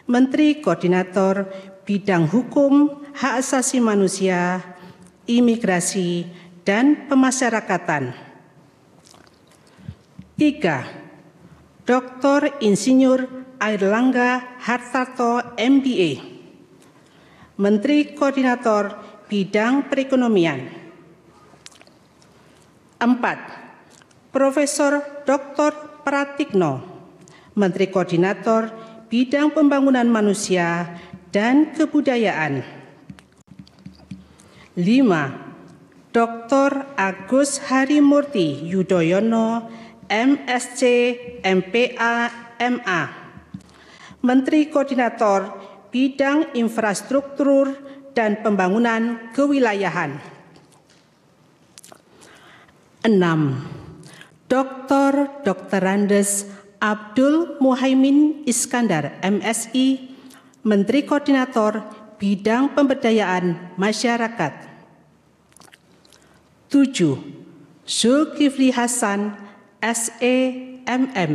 [SPEAKER 6] Menteri Koordinator Bidang Hukum, Hak Asasi Manusia, Imigrasi, dan Pemasyarakatan. 3. Dr. Insinyur Airlangga Hartarto, MBA, Menteri Koordinator Bidang Perekonomian. 4. Profesor Dr. Pratikno, Menteri Koordinator Bidang Pembangunan Manusia dan Kebudayaan. 5. Dr. Agus Harimurti Yudhoyono, MSc, MPA, MA, Menteri Koordinator Bidang Infrastruktur dan Pembangunan Kewilayahan. 6. Dr. Andes Abdul Muhaimin Iskandar, MSI, Menteri Koordinator Bidang Pemberdayaan Masyarakat. 7. Zulkifli Hasan, SE, MM,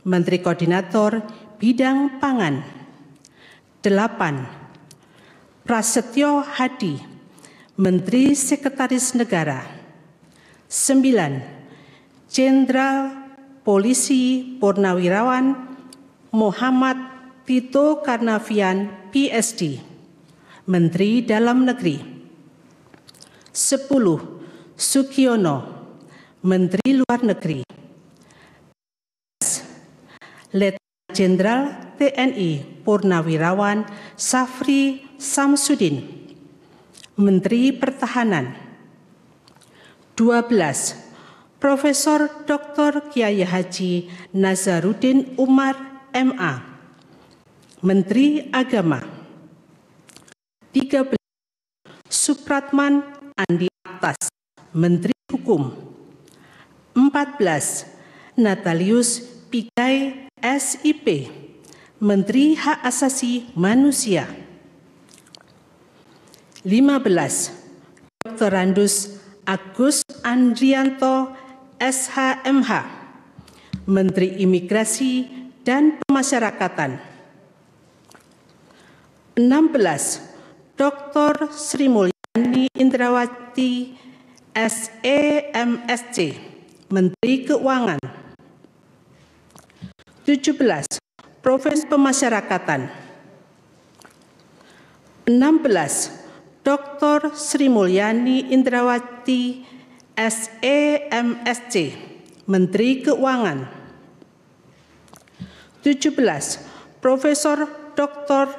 [SPEAKER 6] Menteri Koordinator Bidang Pangan. 8. Prasetyo Hadi, Menteri Sekretaris Negara. 9. Jenderal Polisi Purnawirawan Muhammad Tito Karnavian, PSD, Menteri Dalam Negeri. 10. Sugiono, Menteri Luar Negeri. Letnan Jenderal TNI Purnawirawan Safri Samsudin, Menteri Pertahanan. 12. Profesor Dr. Kiai Haji Nazaruddin Umar, MA, Menteri Agama. 13. Supratman Andi Aktas, Menteri Hukum. 14. Natalius Pigai, SIP, Menteri Hak Asasi Manusia. 15. Dr. Andus Agus Andrianto, SHMH, Menteri Imigrasi dan Pemasyarakatan. 16. Dr. Sri Mulyani Indrawati, SEMSC, Menteri Keuangan. 17. Profesi Pemasyarakatan. 16. Dr. Sri Mulyani Indrawati, SEMSC, Menteri Keuangan. 17. Profesor Dr.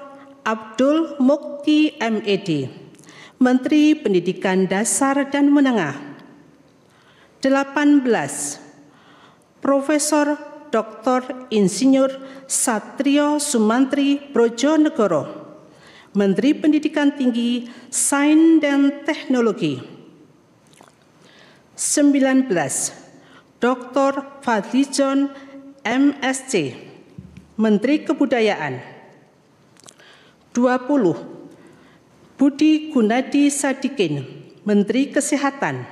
[SPEAKER 6] Abdul Mukti, MED, Menteri Pendidikan Dasar dan Menengah. 18. Profesor Dr. Insinyur Satrio Sumantri Brojonegoro, Menteri Pendidikan Tinggi, Sains dan Teknologi. 19. Dr. Fadlizon MSc, Menteri Kebudayaan. 20. Budi Gunadi Sadikin, Menteri Kesehatan.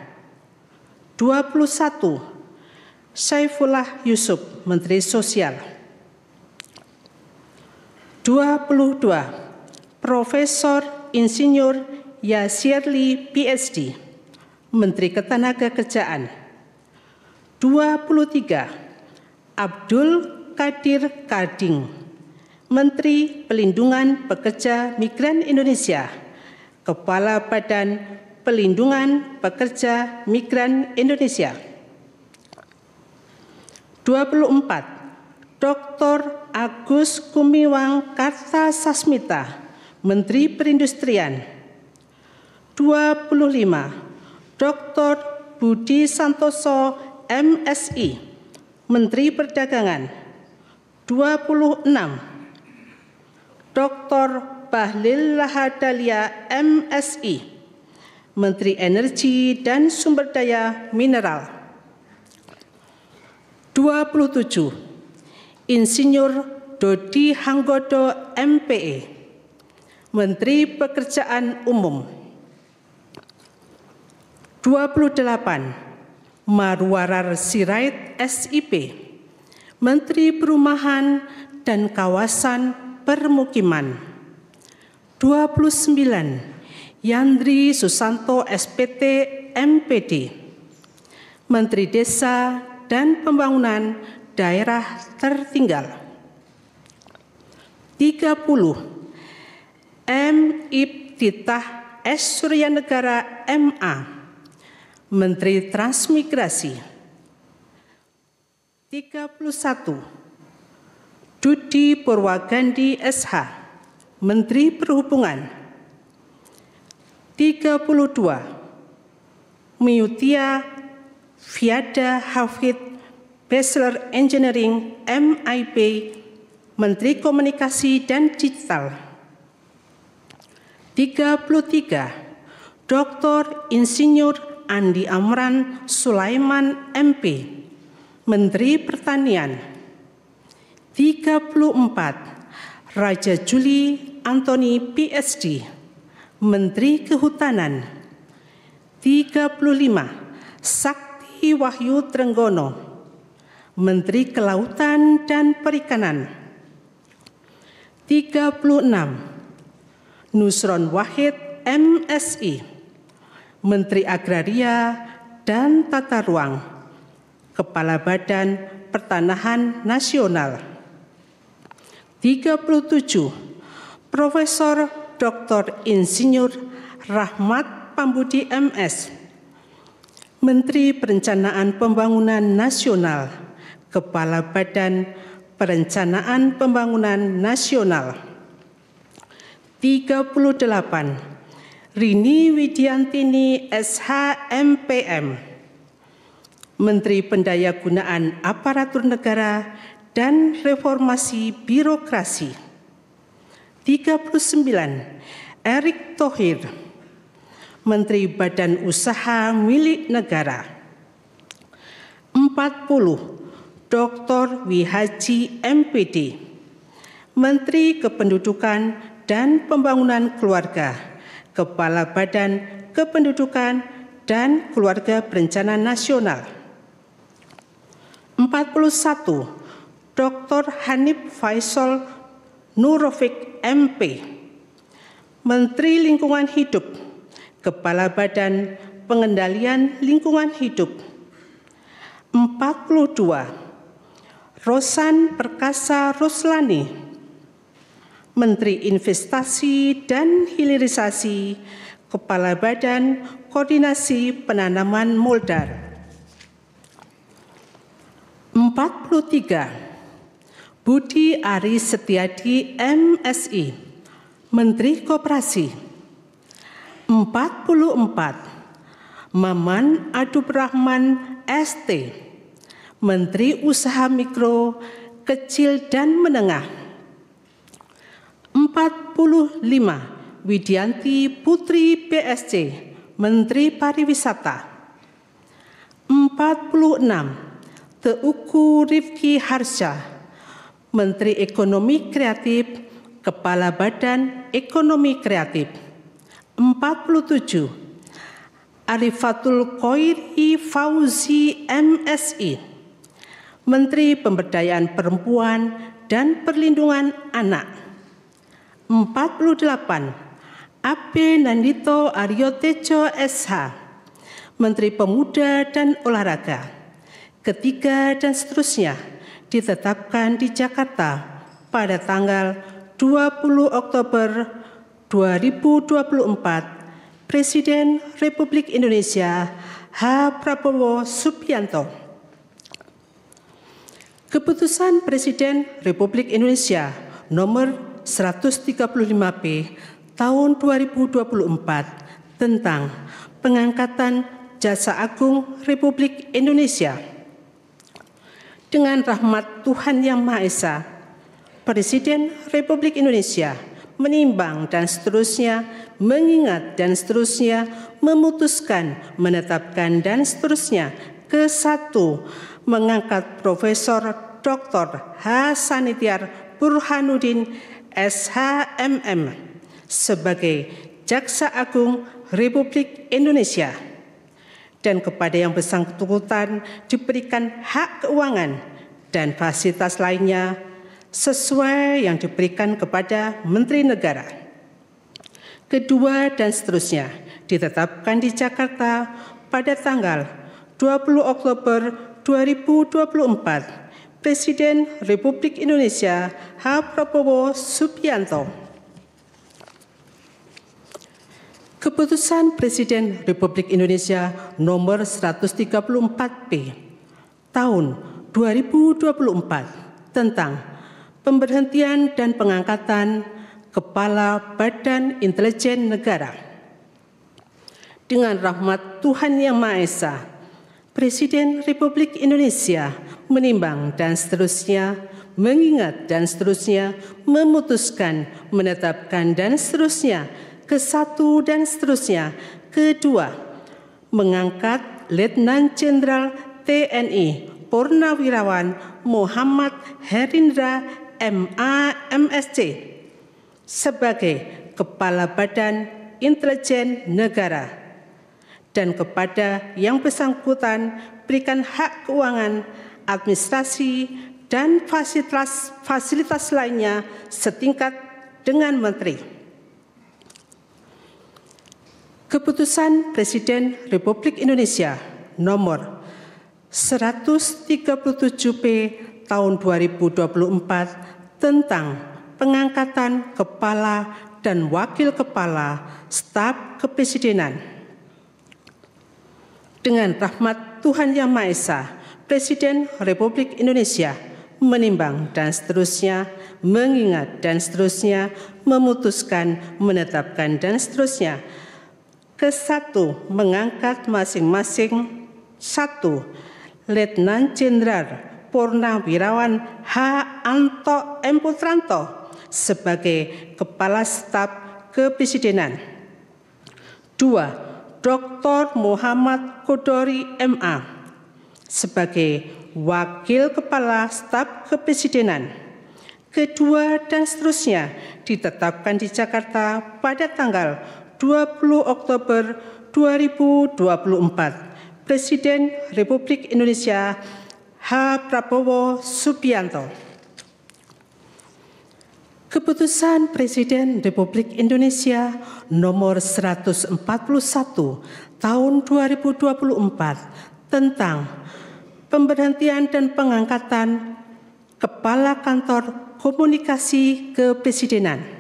[SPEAKER 6] 21. Saifullah Yusuf, Menteri Sosial. 22. Profesor Insinyur Yasirli PhD, Menteri Ketenagakerjaan. 23. Abdul Qadir Karding, Menteri Pelindungan Pekerja Migran Indonesia, Kepala Badan Pelindungan Pekerja Migran Indonesia. 24. Dr. Agus Gumiwang Kartasasmita, Menteri Perindustrian. 25. Dr. Budi Santoso MSI, Menteri Perdagangan. 26. Dr. Bahlil Lahadalia MSI, Menteri Energi dan Sumber Daya Mineral. 27. Insinyur Dodi Hanggodo MPE, Menteri Pekerjaan Umum. 28. Marwarar Sirait SIP, Menteri Perumahan dan Kawasan Permukiman. 29. Yandri Susanto SPT MPD, Menteri Desa dan Pembangunan Daerah Tertinggal. 30. M. Ibtitah S. Suryanegara MA, Menteri Transmigrasi. 31. Dudi Purwagandi SH, Menteri Perhubungan. 32. Miutia Fiada Hafid, Bachelor Engineering MIP, Menteri Komunikasi dan Digital. 33. Dr. Insinyur Andi Amran Sulaiman MP, Menteri Pertanian. 34. Raja Juli Antoni PhD, Menteri Kehutanan. 35. Sakti Wahyu Trenggono, Menteri Kelautan dan Perikanan. 36. Nusron Wahid MSI, Menteri Agraria dan Tata Ruang, Kepala Badan Pertanahan Nasional. 37. Profesor Dr. Insinyur Rahmat Pambudi MS, Menteri Perencanaan Pembangunan Nasional, Kepala Badan Perencanaan Pembangunan Nasional. 38. Rini Widiantini SHMPM, Menteri Pendayagunaan Aparatur Negara dan Reformasi Birokrasi. 39. Erick Thohir, Menteri Badan Usaha Milik Negara. 40. Dr. Wihaji MPD, Menteri Kependudukan dan Pembangunan Keluarga, Kepala Badan Kependudukan dan Keluarga Berencana Nasional. 41. Dr. Hanif Faisal Nurofik MP, Menteri Lingkungan Hidup, Kepala Badan Pengendalian Lingkungan Hidup. 42. Rosan Perkasa Ruslani, Menteri Investasi dan Hilirisasi, Kepala Badan Koordinasi Penanaman Modal. 43. Budi Ari Setiadi MSI, Menteri Koperasi. 44. Maman Adub Rahman ST, Menteri Usaha Mikro, Kecil dan Menengah. 45, Widianti Putri PSC, Menteri Pariwisata. 46, Teuku Rifki Harsha, Menteri Ekonomi Kreatif, Kepala Badan Ekonomi Kreatif. 47, Arifatul Khoiri Fauzi MSI, Menteri Pemberdayaan Perempuan dan Perlindungan Anak. 48, Abe Nandito Aryo Tejo SH, Menteri Pemuda dan Olahraga. Ketiga dan seterusnya ditetapkan di Jakarta pada tanggal 20 Oktober 2024, Presiden Republik Indonesia H. Prabowo Subianto. Keputusan Presiden Republik Indonesia nomor 135P tahun 2024 tentang pengangkatan Jaksa Agung Republik Indonesia. Dengan rahmat Tuhan Yang Maha Esa, Presiden Republik Indonesia menimbang dan seterusnya, mengingat dan seterusnya, memutuskan, menetapkan dan seterusnya. Ke-1, mengangkat Profesor Dr. H. Sanitiar Burhanuddin SHMM sebagai Jaksa Agung Republik Indonesia, dan kepada yang bersangkutan diberikan hak keuangan dan fasilitas lainnya sesuai yang diberikan kepada Menteri Negara. Kedua dan seterusnya ditetapkan di Jakarta pada tanggal 20 Oktober 2024, Presiden Republik Indonesia H. Prabowo Subianto. Keputusan Presiden Republik Indonesia nomor 134P tahun 2024 tentang pemberhentian dan pengangkatan Kepala Badan Intelijen Negara. Dengan rahmat Tuhan Yang Maha Esa, Presiden Republik Indonesia menimbang dan seterusnya, mengingat dan seterusnya, memutuskan, menetapkan dan seterusnya. Ke-1 dan seterusnya. Kedua, mengangkat Letnan Jenderal TNI Purnawirawan Muhammad Herindra MA MSc sebagai Kepala Badan Intelijen Negara, dan kepada yang bersangkutan berikan hak keuangan, administrasi, dan fasilitas lainnya setingkat dengan Menteri. Keputusan Presiden Republik Indonesia nomor 137P tahun 2024 tentang pengangkatan Kepala dan Wakil Kepala Staf Kepresidenan. Dengan rahmat Tuhan Yang Maha Esa, Presiden Republik Indonesia menimbang dan seterusnya, mengingat dan seterusnya, memutuskan, menetapkan dan seterusnya. Ke-1, mengangkat masing-masing 1. Letnan Jenderal Purnawirawan H. Anto M. Putranto sebagai Kepala Staf Kepresidenan. 2. Dr. Muhammad Kodori MA sebagai Wakil Kepala Staf Kepresidenan. Kedua dan seterusnya ditetapkan di Jakarta pada tanggal 20 Oktober 2024. Presiden Republik Indonesia H. Prabowo Subianto. Keputusan Presiden Republik Indonesia nomor 141 tahun 2024 tentang pemberhentian dan pengangkatan Kepala Kantor Komunikasi Kepresidenan.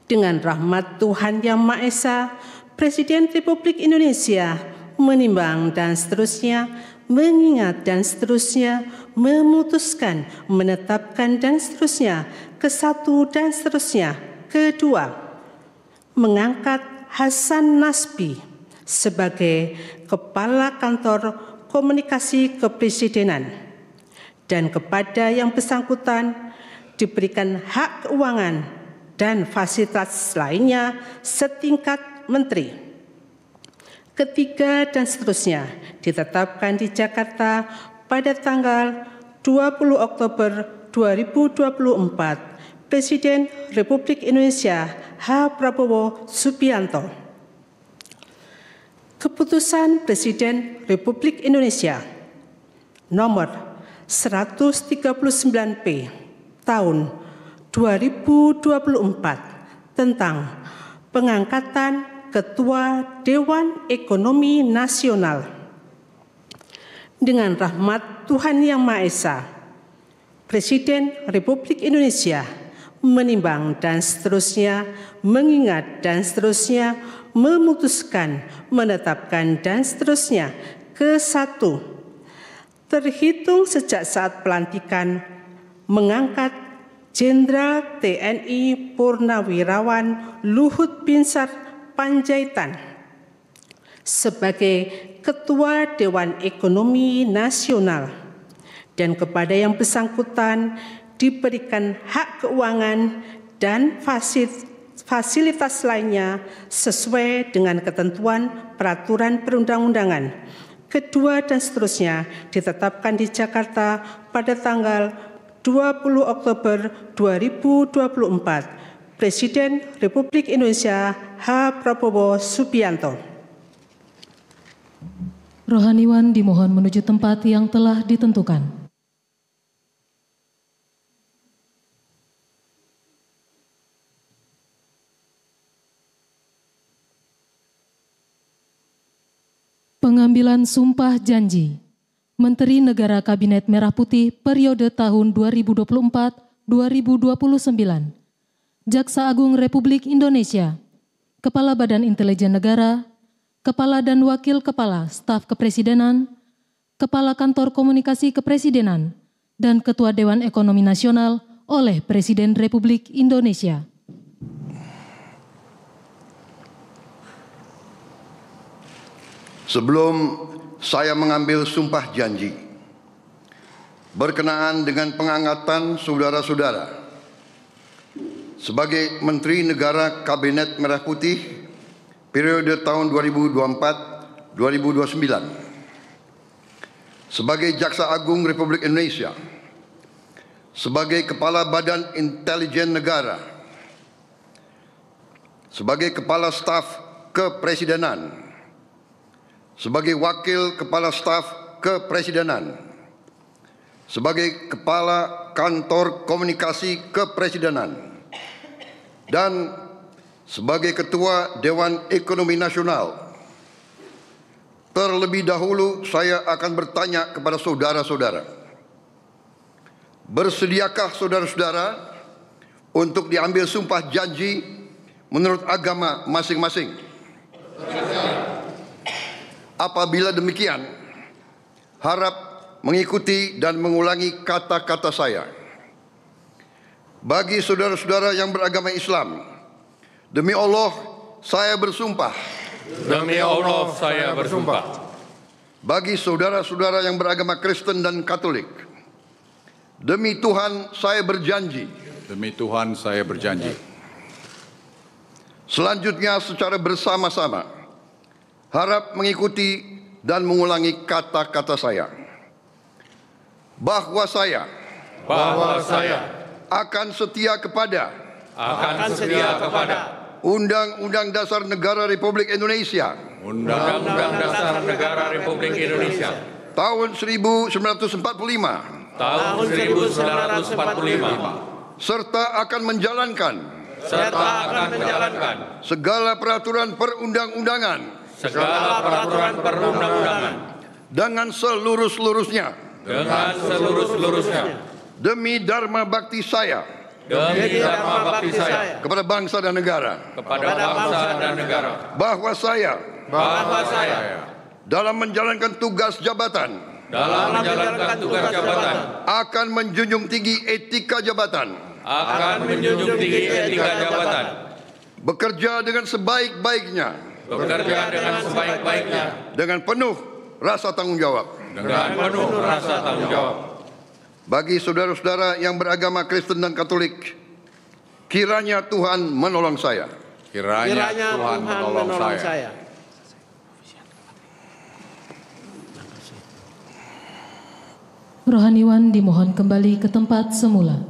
[SPEAKER 6] Dengan rahmat Tuhan Yang Maha Esa, Presiden Republik Indonesia menimbang dan seterusnya, mengingat dan seterusnya, memutuskan, menetapkan dan seterusnya. Ke-1 dan seterusnya. Kedua, mengangkat Hasan Nasbi sebagai Kepala Kantor komunikasi kepresidenan, dan kepada yang bersangkutan diberikan hak keuangan dan fasilitas lainnya setingkat menteri. Ketiga dan seterusnya ditetapkan di Jakarta pada tanggal 20 Oktober 2024, Presiden Republik Indonesia H. Prabowo Subianto. Keputusan Presiden Republik Indonesia nomor 139P tahun 2024 tentang pengangkatan Ketua Dewan Ekonomi Nasional. Dengan rahmat Tuhan Yang Maha Esa, Presiden Republik Indonesia menimbang dan seterusnya, mengingat dan seterusnya, memutuskan, menetapkan dan seterusnya. Ke-1, terhitung sejak saat pelantikan mengangkat Jenderal TNI Purnawirawan Luhut Binsar Panjaitan sebagai Ketua Dewan Ekonomi Nasional, dan kepada yang bersangkutan diberikan hak keuangan dan fasilitas lainnya sesuai dengan ketentuan peraturan perundang-undangan. Kedua dan seterusnya ditetapkan di Jakarta pada tanggal 20 Oktober 2024. Presiden Republik Indonesia H. Prabowo Subianto.
[SPEAKER 5] Rohaniwan dimohon menuju tempat yang telah ditentukan. Pengambilan sumpah janji Menteri Negara Kabinet Merah Putih periode tahun 2024-2029. Jaksa Agung Republik Indonesia, Kepala Badan Intelijen Negara, Kepala dan Wakil Kepala Staf Kepresidenan, Kepala Kantor Komunikasi Kepresidenan, dan Ketua Dewan Ekonomi Nasional oleh Presiden Republik Indonesia.
[SPEAKER 7] Sebelum saya mengambil sumpah janji berkenaan dengan pengangkatan saudara-saudara sebagai Menteri Negara Kabinet Merah Putih periode tahun 2024-2029, sebagai Jaksa Agung Republik Indonesia, sebagai Kepala Badan Intelijen Negara, sebagai Kepala Staf Kepresidenan, sebagai Wakil Kepala Staf Kepresidenan, sebagai Kepala Kantor Komunikasi Kepresidenan, dan sebagai Ketua Dewan Ekonomi Nasional. Terlebih dahulu saya akan bertanya kepada saudara-saudara, bersediakah saudara-saudara untuk diambil sumpah janji menurut agama masing-masing? Apabila demikian, harap mengikuti dan mengulangi kata-kata saya. Bagi saudara-saudara yang beragama Islam, demi Allah saya bersumpah.
[SPEAKER 8] Demi Allah saya bersumpah.
[SPEAKER 7] Bagi saudara-saudara yang beragama Kristen dan Katolik, demi Tuhan saya berjanji.
[SPEAKER 8] Demi Tuhan saya berjanji.
[SPEAKER 7] Selanjutnya secara bersama-sama, harap mengikuti dan mengulangi kata-kata saya. Bahwa saya akan setia kepada Undang-Undang Dasar Negara Republik Indonesia
[SPEAKER 8] Undang-Undang Dasar Negara Republik Indonesia
[SPEAKER 7] tahun 1945 serta akan menjalankan segala peraturan perundang-undangan dengan seluruh-seluruhnya demi dharma bakti saya kepada bangsa dan negara. Bahwa saya dalam menjalankan tugas jabatan akan menjunjung tinggi etika jabatan. Bekerja dengan sebaik-baiknya. Dengan penuh rasa tanggung jawab.
[SPEAKER 8] dengan penuh rasa tanggung jawab.
[SPEAKER 7] Bagi saudara-saudara yang beragama Kristen dan Katolik, kiranya Tuhan menolong saya.
[SPEAKER 9] Kiranya Tuhan menolong saya.
[SPEAKER 5] Rohaniwan dimohon kembali ke tempat semula.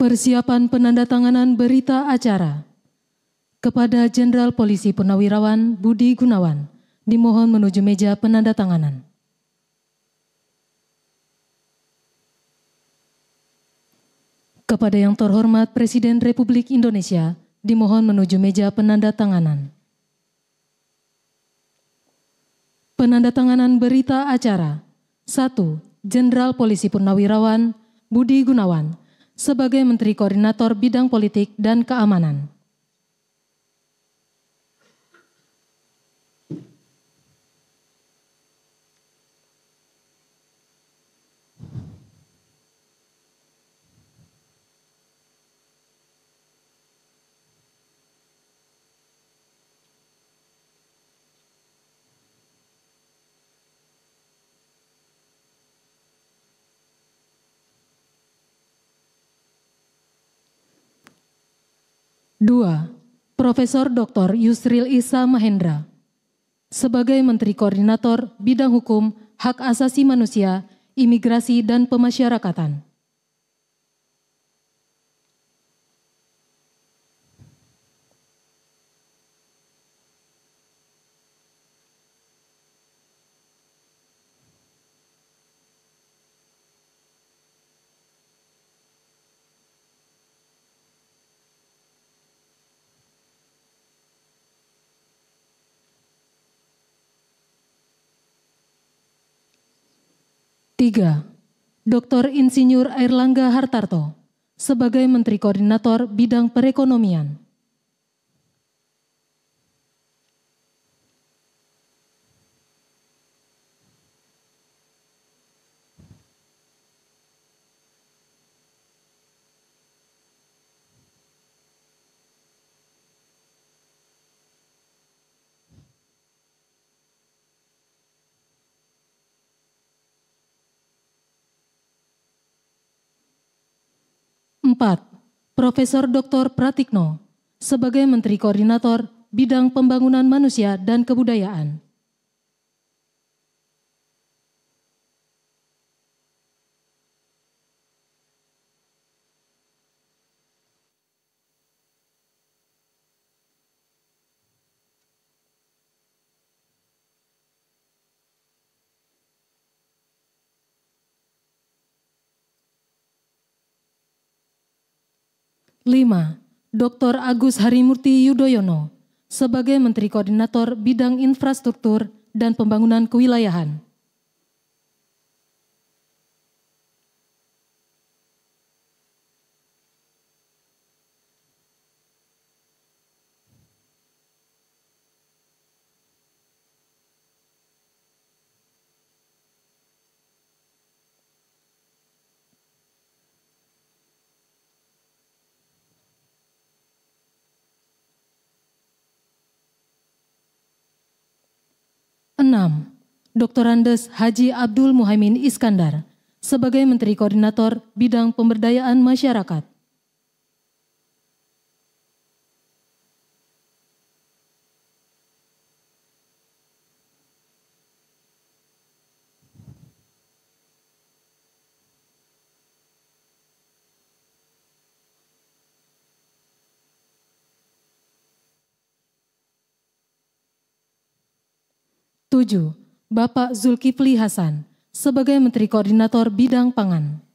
[SPEAKER 5] Persiapan penandatanganan berita acara. Kepada Jenderal Polisi Purnawirawan Budi Gunawan, dimohon menuju meja penandatanganan. Kepada yang terhormat Presiden Republik Indonesia, dimohon menuju meja penandatanganan. Penandatanganan berita acara. 1. Jenderal Polisi Purnawirawan Budi Gunawan sebagai Menteri Koordinator Bidang Politik dan Keamanan. Dua, Profesor Dr. Yusril Issa Mahendra sebagai Menteri Koordinator Bidang Hukum, Hak Asasi Manusia, Imigrasi dan Pemasyarakatan. Tiga, Dr. Insinyur Airlangga Hartarto sebagai Menteri Koordinator Bidang Perekonomian. Empat, Profesor Dr. Pratikno sebagai Menteri Koordinator Bidang Pembangunan Manusia dan Kebudayaan. Lima, Dr. Agus Harimurti Yudhoyono sebagai Menteri Koordinator Bidang Infrastruktur dan Pembangunan Kewilayahan. Enam, Dr. Andes Haji Abdul Muhaimin Iskandar sebagai Menteri Koordinator Bidang Pemberdayaan Masyarakat. Tujuh, Bapak Zulkifli Hasan sebagai Menteri Koordinator Bidang Pangan.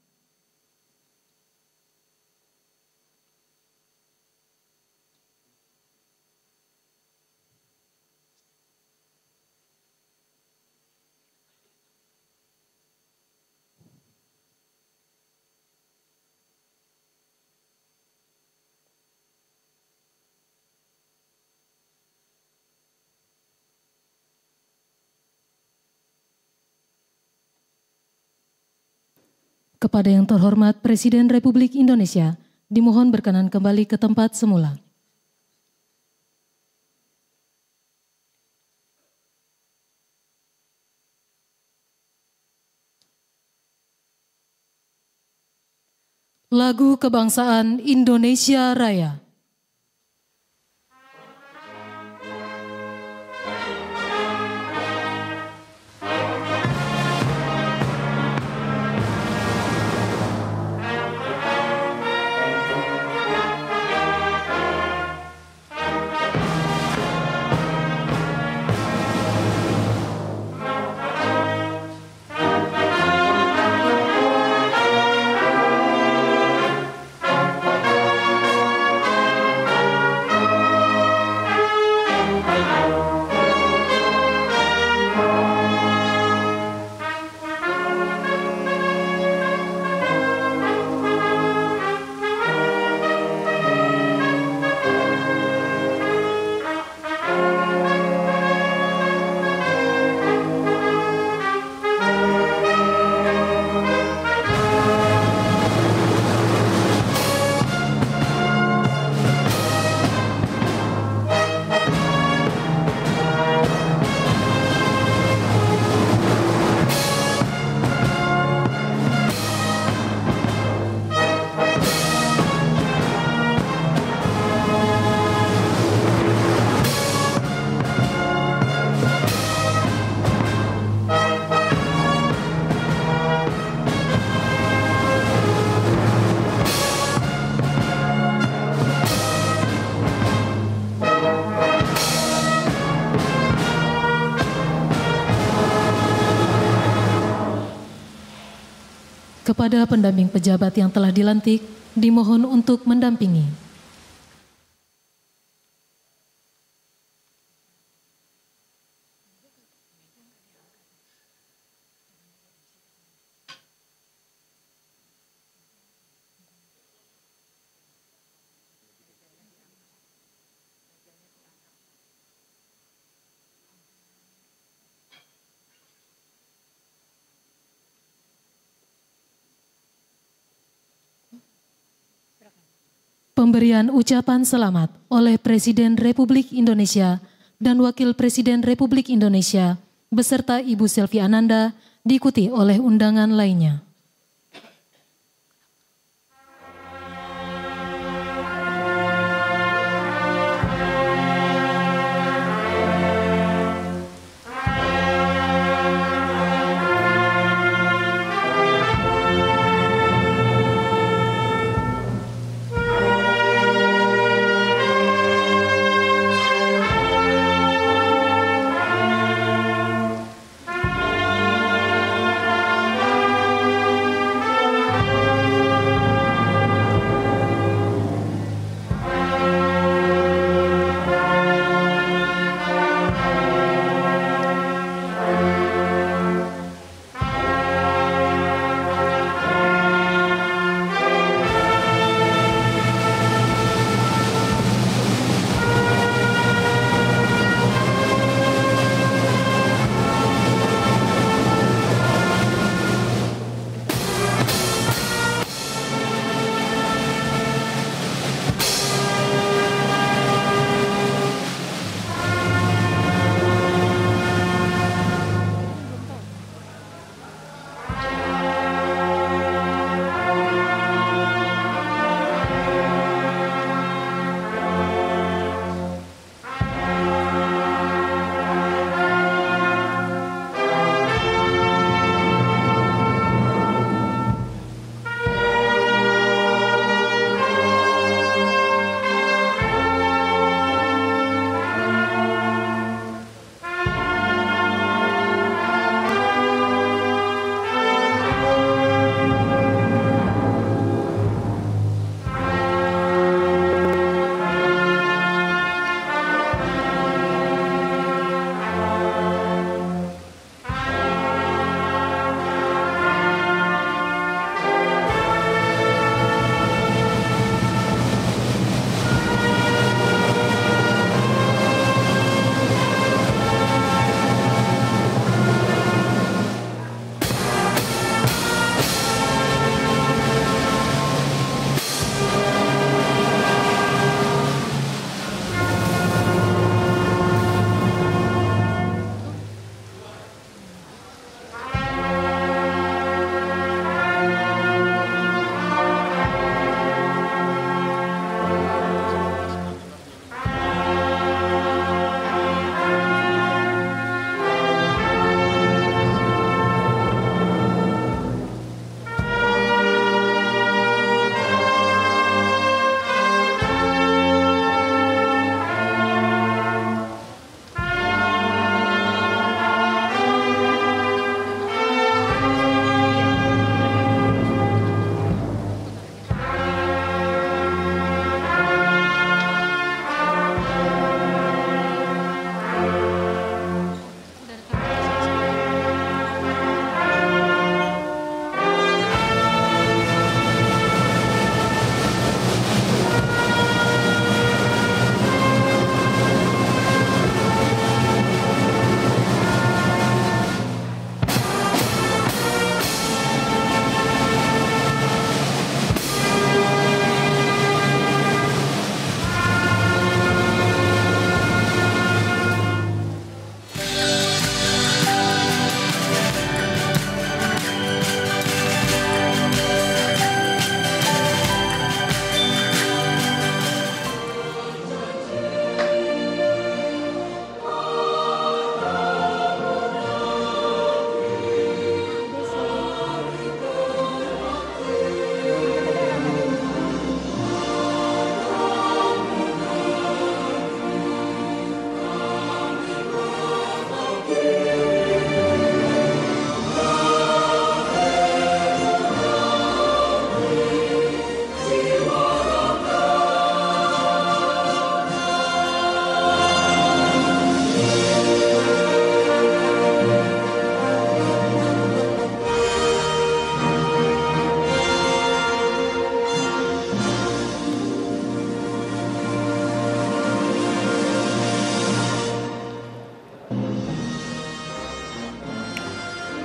[SPEAKER 5] Kepada yang terhormat Presiden Republik Indonesia, Dimohon berkenan kembali ke tempat semula. Lagu Kebangsaan Indonesia Raya. Kepada pendamping pejabat yang telah dilantik, dimohon untuk mendampingi. Pemberian ucapan selamat oleh Presiden Republik Indonesia dan Wakil Presiden Republik Indonesia beserta Ibu Selvi Ananda diikuti oleh undangan lainnya.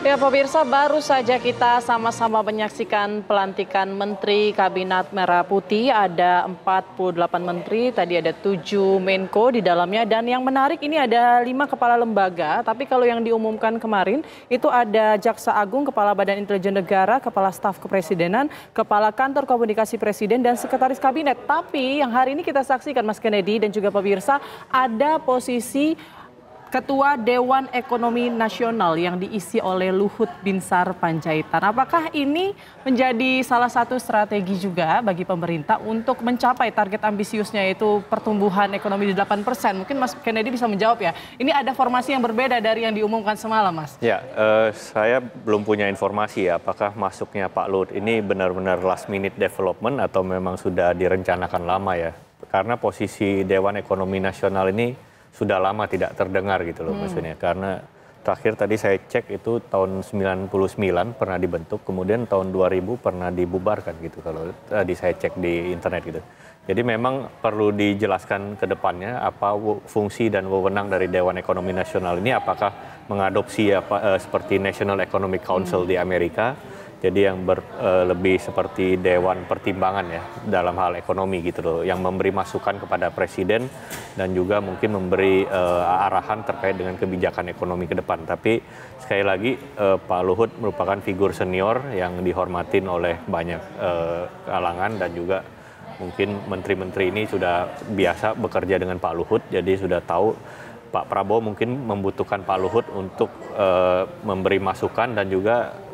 [SPEAKER 2] Ya pemirsa, baru saja kita sama-sama menyaksikan pelantikan Menteri Kabinet Merah Putih. Ada 48 menteri, tadi ada 7 Menko di dalamnya. Dan yang menarik ini ada 5 kepala lembaga. Tapi kalau yang diumumkan kemarin itu ada Jaksa Agung, Kepala Badan Intelijen Negara, Kepala Staf Kepresidenan, Kepala Kantor Komunikasi Presiden, dan Sekretaris Kabinet. Tapi yang hari ini kita saksikan Mas Kennedy dan juga pemirsa, ada posisi Ketua Dewan Ekonomi Nasional yang diisi oleh Luhut Binsar Panjaitan. Apakah ini menjadi salah satu strategi juga bagi pemerintah untuk mencapai target ambisiusnya, yaitu pertumbuhan ekonomi di 8%? Mungkin Mas Kennedy bisa menjawab ya. Ini ada formasi yang berbeda dari yang diumumkan semalam, Mas.
[SPEAKER 1] Ya, saya belum punya informasi ya apakah masuknya Pak Luhut ini benar-benar last minute development atau memang sudah direncanakan lama ya. Karena posisi Dewan Ekonomi Nasional ini sudah lama tidak terdengar gitu loh maksudnya. Karena terakhir tadi saya cek itu tahun 99 pernah dibentuk, kemudian tahun 2000 pernah dibubarkan gitu kalau tadi saya cek di internet gitu. Jadi memang perlu dijelaskan ke depannya apa fungsi dan wewenang dari Dewan Ekonomi Nasional ini, apakah mengadopsi seperti National Economic Council di Amerika. Jadi yang lebih seperti Dewan Pertimbangan ya dalam hal ekonomi gitu loh, yang memberi masukan kepada Presiden dan juga mungkin memberi arahan terkait dengan kebijakan ekonomi ke depan. Tapi sekali lagi Pak Luhut merupakan figur senior yang dihormatin oleh banyak kalangan, dan juga mungkin menteri-menteri ini sudah biasa bekerja dengan Pak Luhut, jadi sudah tahu Pak Prabowo mungkin membutuhkan Pak Luhut untuk memberi masukan, dan juga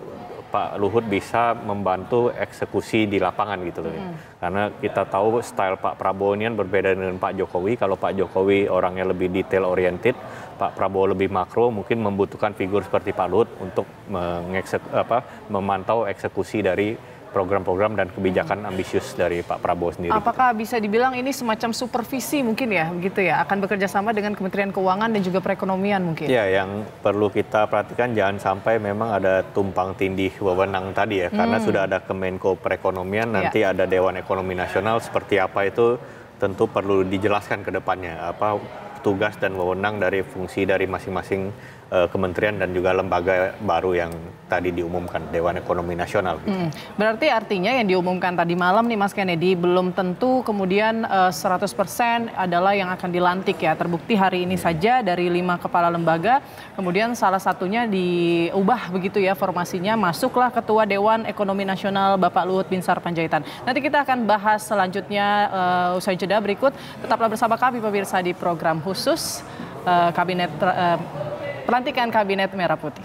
[SPEAKER 1] Pak Luhut bisa membantu eksekusi di lapangan gitu loh. Karena kita tahu style Pak Prabowo ini kan berbeda dengan Pak Jokowi. Kalau Pak Jokowi orangnya lebih detail oriented, Pak Prabowo lebih makro, mungkin membutuhkan figur seperti Pak Luhut untuk memantau eksekusi dari program-program dan kebijakan ambisius dari Pak Prabowo sendiri.
[SPEAKER 2] Apakah bisa dibilang ini semacam supervisi mungkin ya, begitu ya, akan bekerja sama dengan Kementerian Keuangan dan juga perekonomian mungkin? Ya,
[SPEAKER 1] yang perlu kita perhatikan jangan sampai memang ada tumpang tindih wewenang tadi ya, karena sudah ada Kemenko Perekonomian, nanti ada Dewan Ekonomi Nasional, seperti apa itu tentu perlu dijelaskan ke depannya, apa tugas dan wewenang dari fungsi dari masing-masing kementerian dan juga lembaga baru yang tadi diumumkan Dewan Ekonomi Nasional.
[SPEAKER 2] Berarti artinya yang diumumkan tadi malam nih Mas Kennedy belum tentu kemudian 100% adalah yang akan dilantik ya. Terbukti hari ini saja dari 5 kepala lembaga, kemudian salah satunya diubah begitu ya formasinya, masuklah Ketua Dewan Ekonomi Nasional Bapak Luhut Binsar Panjaitan. Nanti kita akan bahas selanjutnya usai jeda berikut. Tetaplah bersama kami pemirsa di program khusus Pelantikan Kabinet Merah Putih.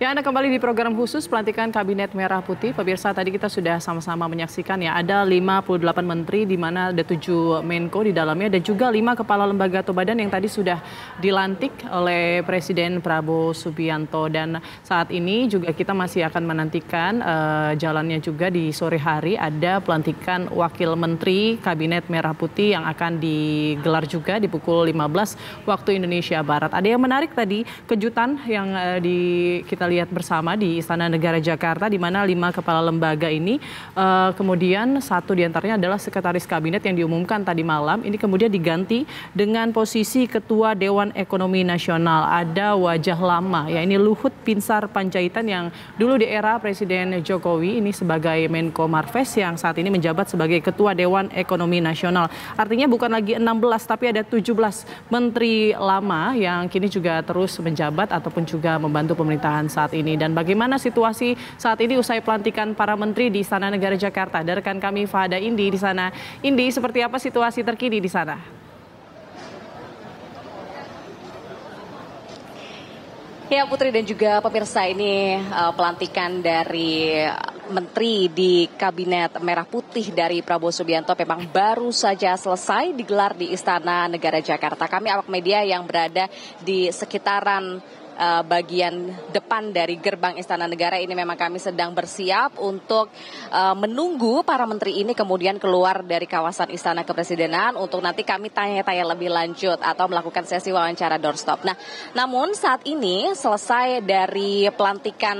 [SPEAKER 2] Ya, Anda kembali di program khusus Pelantikan Kabinet Merah Putih. Pemirsa, tadi kita sudah sama-sama menyaksikan ya, ada 58 menteri di mana ada 7 Menko di dalamnya, dan juga 5 kepala lembaga atau badan yang tadi sudah dilantik oleh Presiden Prabowo Subianto. Dan saat ini juga kita masih akan menantikan jalannya juga di sore hari ada pelantikan Wakil Menteri Kabinet Merah Putih yang akan digelar juga di pukul 15 waktu Indonesia Barat. Ada yang menarik tadi, kejutan yang kita lihat bersama di Istana Negara Jakarta, di mana 5 kepala lembaga ini kemudian satu diantaranya adalah Sekretaris Kabinet yang diumumkan tadi malam. Ini kemudian diganti dengan posisi Ketua Dewan Ekonomi Nasional. Ada wajah lama ya, ini Luhut Binsar Panjaitan yang dulu di era Presiden Jokowi ini sebagai Menko Marves, yang saat ini menjabat sebagai Ketua Dewan Ekonomi Nasional. Artinya bukan lagi 16 tapi ada 17 menteri lama yang kini juga terus menjabat ataupun juga membantu pemerintahan saat ini. Dan bagaimana situasi saat ini usai pelantikan para menteri di Istana Negara Jakarta? Dari rekan kami Fahada Indi di sana. Indi, seperti apa situasi terkini di sana?
[SPEAKER 3] Ya Putri dan juga pemirsa, ini pelantikan dari menteri di Kabinet Merah Putih dari Prabowo Subianto memang baru saja selesai digelar di Istana Negara Jakarta. Kami awak media yang berada di sekitaran bagian depan dari gerbang Istana Negara ini memang kami sedang bersiap untuk menunggu para menteri ini kemudian keluar dari kawasan Istana Kepresidenan untuk nanti kami tanya-tanya lebih lanjut atau melakukan sesi wawancara doorstop. Nah, namun saat ini selesai dari pelantikan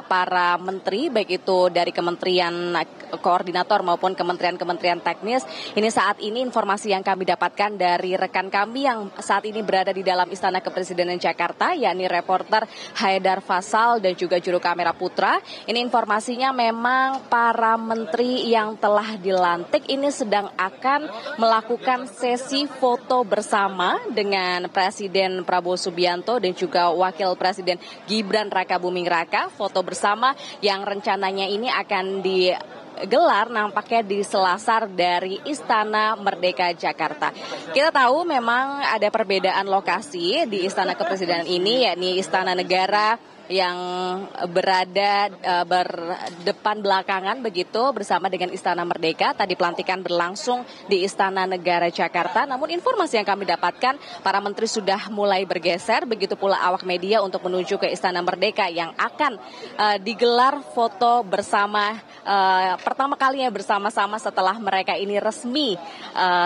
[SPEAKER 3] para menteri, baik itu dari Kementerian Koordinator maupun kementerian-kementerian teknis. Ini saat ini informasi yang kami dapatkan dari rekan kami yang saat ini berada di dalam Istana Kepresidenan Jakarta, yakni reporter Haidar Faisal dan juga juru kamera Putra. Ini informasinya memang para menteri yang telah dilantik ini sedang akan melakukan sesi foto bersama dengan Presiden Prabowo Subianto dan juga Wakil Presiden Gibran Rakabuming Raka. Foto bersama yang rencananya ini akan digelar nampaknya di selasar dari Istana Merdeka Jakarta. Kita tahu memang ada perbedaan lokasi di Istana Kepresidenan ini, yakni Istana Negara yang berada berdepan belakangan begitu bersama dengan Istana Merdeka. Tadi pelantikan berlangsung di Istana Negara Jakarta. Namun informasi yang kami dapatkan, para menteri sudah mulai bergeser, begitu pula awak media untuk menuju ke Istana Merdeka yang akan digelar foto bersama pertama kalinya bersama-sama setelah mereka ini resmi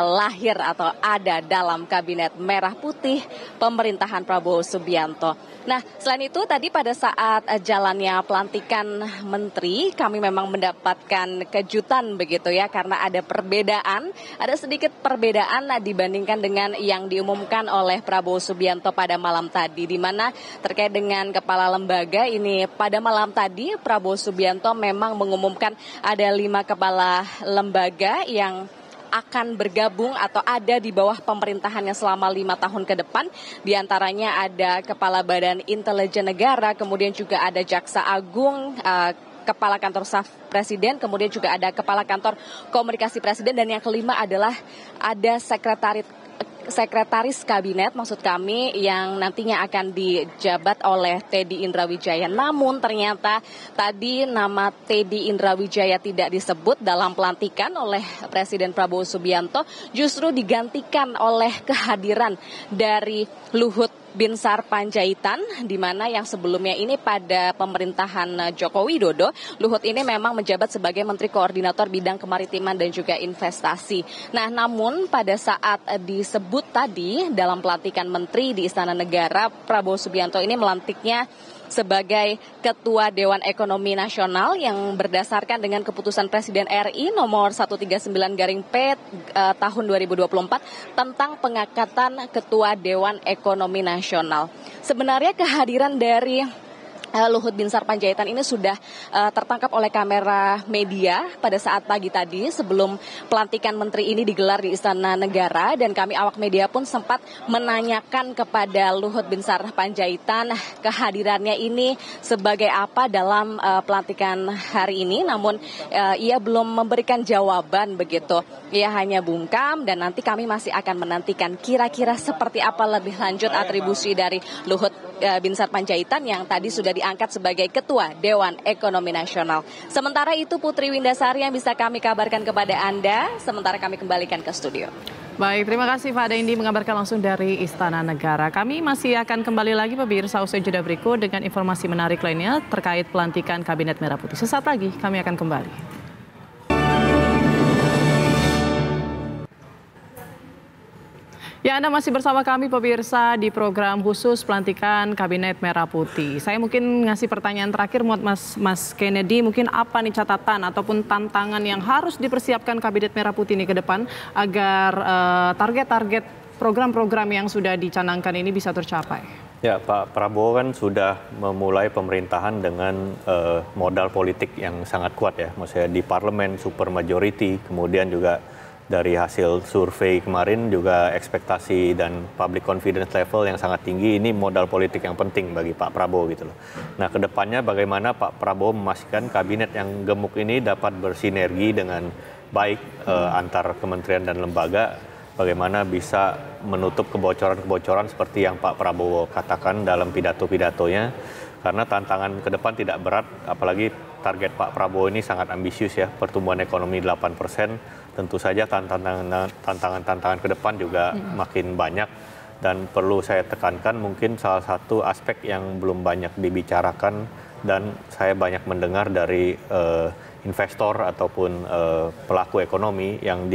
[SPEAKER 3] lahir atau ada dalam Kabinet Merah Putih pemerintahan Prabowo Subianto. Nah, selain itu tadi pada saat jalannya pelantikan menteri, kami memang mendapatkan kejutan begitu ya, karena ada sedikit perbedaan dibandingkan dengan yang diumumkan oleh Prabowo Subianto pada malam tadi, di mana terkait dengan kepala lembaga ini pada malam tadi Prabowo Subianto memang mengumumkan ada 5 kepala lembaga yang akan bergabung atau ada di bawah pemerintahannya selama 5 tahun ke depan. Di antaranya ada Kepala Badan Intelijen Negara, kemudian juga ada Jaksa Agung, Kepala Kantor Staf Presiden, kemudian juga ada Kepala Kantor Komunikasi Presiden, dan yang kelima adalah ada Sekretaris Kabinet maksud kami yang nantinya akan dijabat oleh Teddy Indrawijaya. Namun ternyata tadi nama Teddy Indrawijaya tidak disebut dalam pelantikan oleh Presiden Prabowo Subianto, justru digantikan oleh kehadiran dari Luhut Binsar Panjaitan, di mana yang sebelumnya ini pada pemerintahan Joko Widodo, Luhut ini memang menjabat sebagai Menteri Koordinator Bidang Kemaritiman dan juga Investasi. Nah, namun pada saat disebut tadi dalam pelantikan menteri di Istana Negara, Prabowo Subianto ini melantiknya sebagai Ketua Dewan Ekonomi Nasional yang berdasarkan dengan keputusan Presiden RI nomor 139/P tahun 2024 tentang pengangkatan Ketua Dewan Ekonomi Nasional. Sebenarnya kehadiran dari Luhut Binsar Panjaitan ini sudah tertangkap oleh kamera media pada saat pagi tadi sebelum pelantikan menteri ini digelar di Istana Negara, dan kami awak media pun sempat menanyakan kepada Luhut Binsar Panjaitan kehadirannya ini sebagai apa dalam pelantikan hari ini, namun ia belum memberikan jawaban begitu. Ia hanya bungkam, dan nanti kami masih akan menantikan kira-kira seperti apa lebih lanjut atribusi dari Luhut Binsar Panjaitan yang tadi sudah diangkat sebagai Ketua Dewan Ekonomi Nasional. Sementara itu Putri Windasari yang bisa kami kabarkan kepada Anda, sementara kami kembalikan ke studio.
[SPEAKER 2] Baik, terima kasih Pak Dendi mengabarkan langsung dari Istana Negara. Kami masih akan kembali lagi pemirsa usai jeda berikut dengan informasi menarik lainnya terkait pelantikan Kabinet Merah Putih. Sesaat lagi kami akan kembali. Ya, Anda masih bersama kami pemirsa di program khusus pelantikan Kabinet Merah Putih. Saya mungkin ngasih pertanyaan terakhir buat Mas Kennedy, mungkin apa nih catatan ataupun tantangan yang harus dipersiapkan Kabinet Merah Putih ini ke depan agar target-target program-program yang sudah dicanangkan ini bisa tercapai?
[SPEAKER 1] Ya, Pak Prabowo kan sudah memulai pemerintahan dengan modal politik yang sangat kuat ya. Maksudnya di parlemen super majority, kemudian juga dari hasil survei kemarin juga ekspektasi dan public confidence level yang sangat tinggi. Ini modal politik yang penting bagi Pak Prabowo gitu loh. Nah, kedepannya bagaimana Pak Prabowo memastikan kabinet yang gemuk ini dapat bersinergi dengan baik antar kementerian dan lembaga, bagaimana bisa menutup kebocoran-kebocoran seperti yang Pak Prabowo katakan dalam pidato-pidatonya. Karena tantangan ke depan tidak berat, apalagi target Pak Prabowo ini sangat ambisius ya, pertumbuhan ekonomi 8%. Tentu saja tantangan-tantangan ke depan juga makin banyak. Dan perlu saya tekankan mungkin salah satu aspek yang belum banyak dibicarakan dan saya banyak mendengar dari investor ataupun pelaku ekonomi yang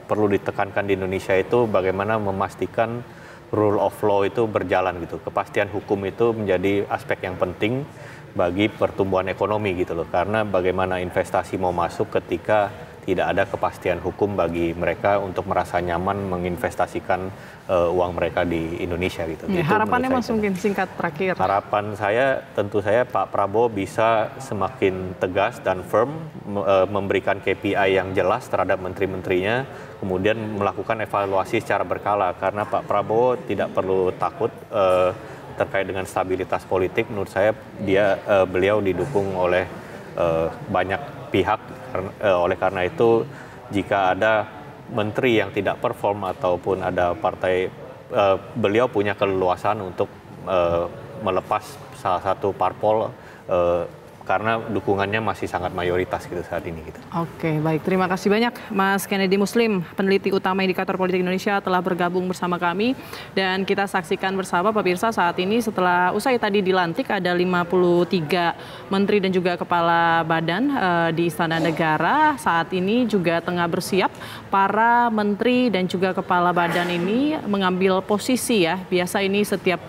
[SPEAKER 1] perlu ditekankan di Indonesia itu bagaimana memastikan rule of law itu berjalan gitu. Kepastian hukum itu menjadi aspek yang penting bagi pertumbuhan ekonomi gitu loh. Karena bagaimana investasi mau masuk ketika tidak ada kepastian hukum bagi mereka untuk merasa nyaman menginvestasikan uang mereka di Indonesia gitu.
[SPEAKER 2] Ya, harapannya Mas mungkin singkat terakhir.
[SPEAKER 1] Harapan saya tentu saya Pak Prabowo bisa semakin tegas dan firm memberikan KPI yang jelas terhadap menteri-menterinya, kemudian melakukan evaluasi secara berkala karena Pak Prabowo tidak perlu takut terkait dengan stabilitas politik. Menurut saya beliau didukung oleh banyak pihak. Oleh karena itu, jika ada menteri yang tidak perform ataupun ada partai, beliau punya keleluasan untuk melepas salah satu parpol karena dukungannya masih sangat mayoritas gitu saat ini. Gitu.
[SPEAKER 2] Oke, baik. Terima kasih banyak Mas Kennedy Muslim, peneliti utama Indikator Politik Indonesia telah bergabung bersama kami. Dan kita saksikan bersama pemirsa saat ini setelah usai tadi dilantik ada 53 menteri dan juga kepala badan di Istana Negara. Saat ini juga tengah bersiap para menteri dan juga kepala badan ini mengambil posisi ya. Biasa ini setiap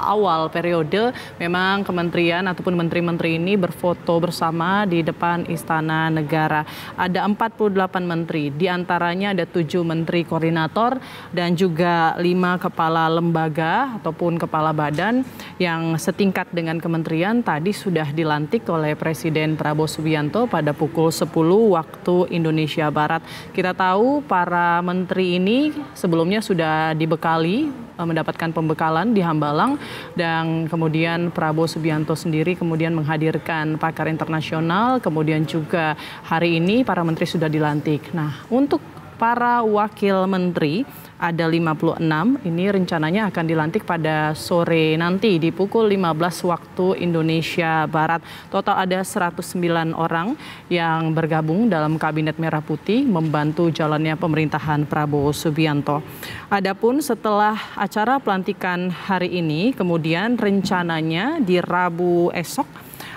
[SPEAKER 2] awal periode memang kementerian ataupun menteri-menteri ini berfoto bersama di depan Istana Negara. Ada 48 menteri, diantaranya ada 7 menteri koordinator dan juga 5 kepala lembaga ataupun kepala badan yang setingkat dengan kementerian tadi sudah dilantik oleh Presiden Prabowo Subianto pada pukul 10 waktu Indonesia Barat. Kita tahu para menteri ini sebelumnya sudah dibekali, mendapatkan pembekalan di Hambalang dan kemudian Prabowo Subianto sendiri kemudian menghadirkan pakar internasional, kemudian juga hari ini para menteri sudah dilantik. Nah, untuk para wakil menteri ada 56, ini rencananya akan dilantik pada sore nanti di pukul 15 waktu Indonesia Barat. Total ada 109 orang yang bergabung dalam Kabinet Merah Putih membantu jalannya pemerintahan Prabowo Subianto. Adapun setelah acara pelantikan hari ini, kemudian rencananya di Rabu esok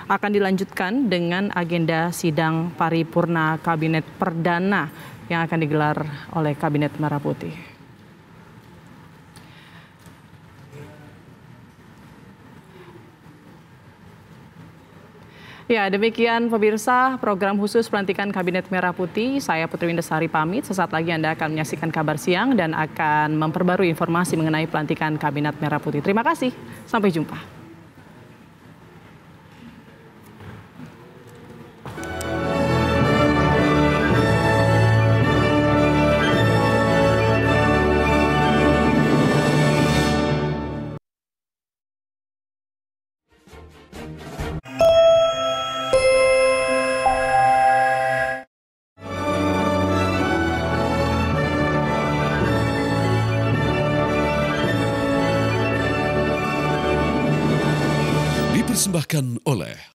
[SPEAKER 2] akan dilanjutkan dengan agenda sidang paripurna Kabinet Perdana yang akan digelar oleh Kabinet Merah Putih. Ya, demikian pemirsa program khusus pelantikan Kabinet Merah Putih. Saya Putri Windasari pamit. Sesaat lagi Anda akan menyaksikan kabar siang dan akan memperbarui informasi mengenai pelantikan Kabinet Merah Putih. Terima kasih. Sampai jumpa.
[SPEAKER 10] Dipersembahkan oleh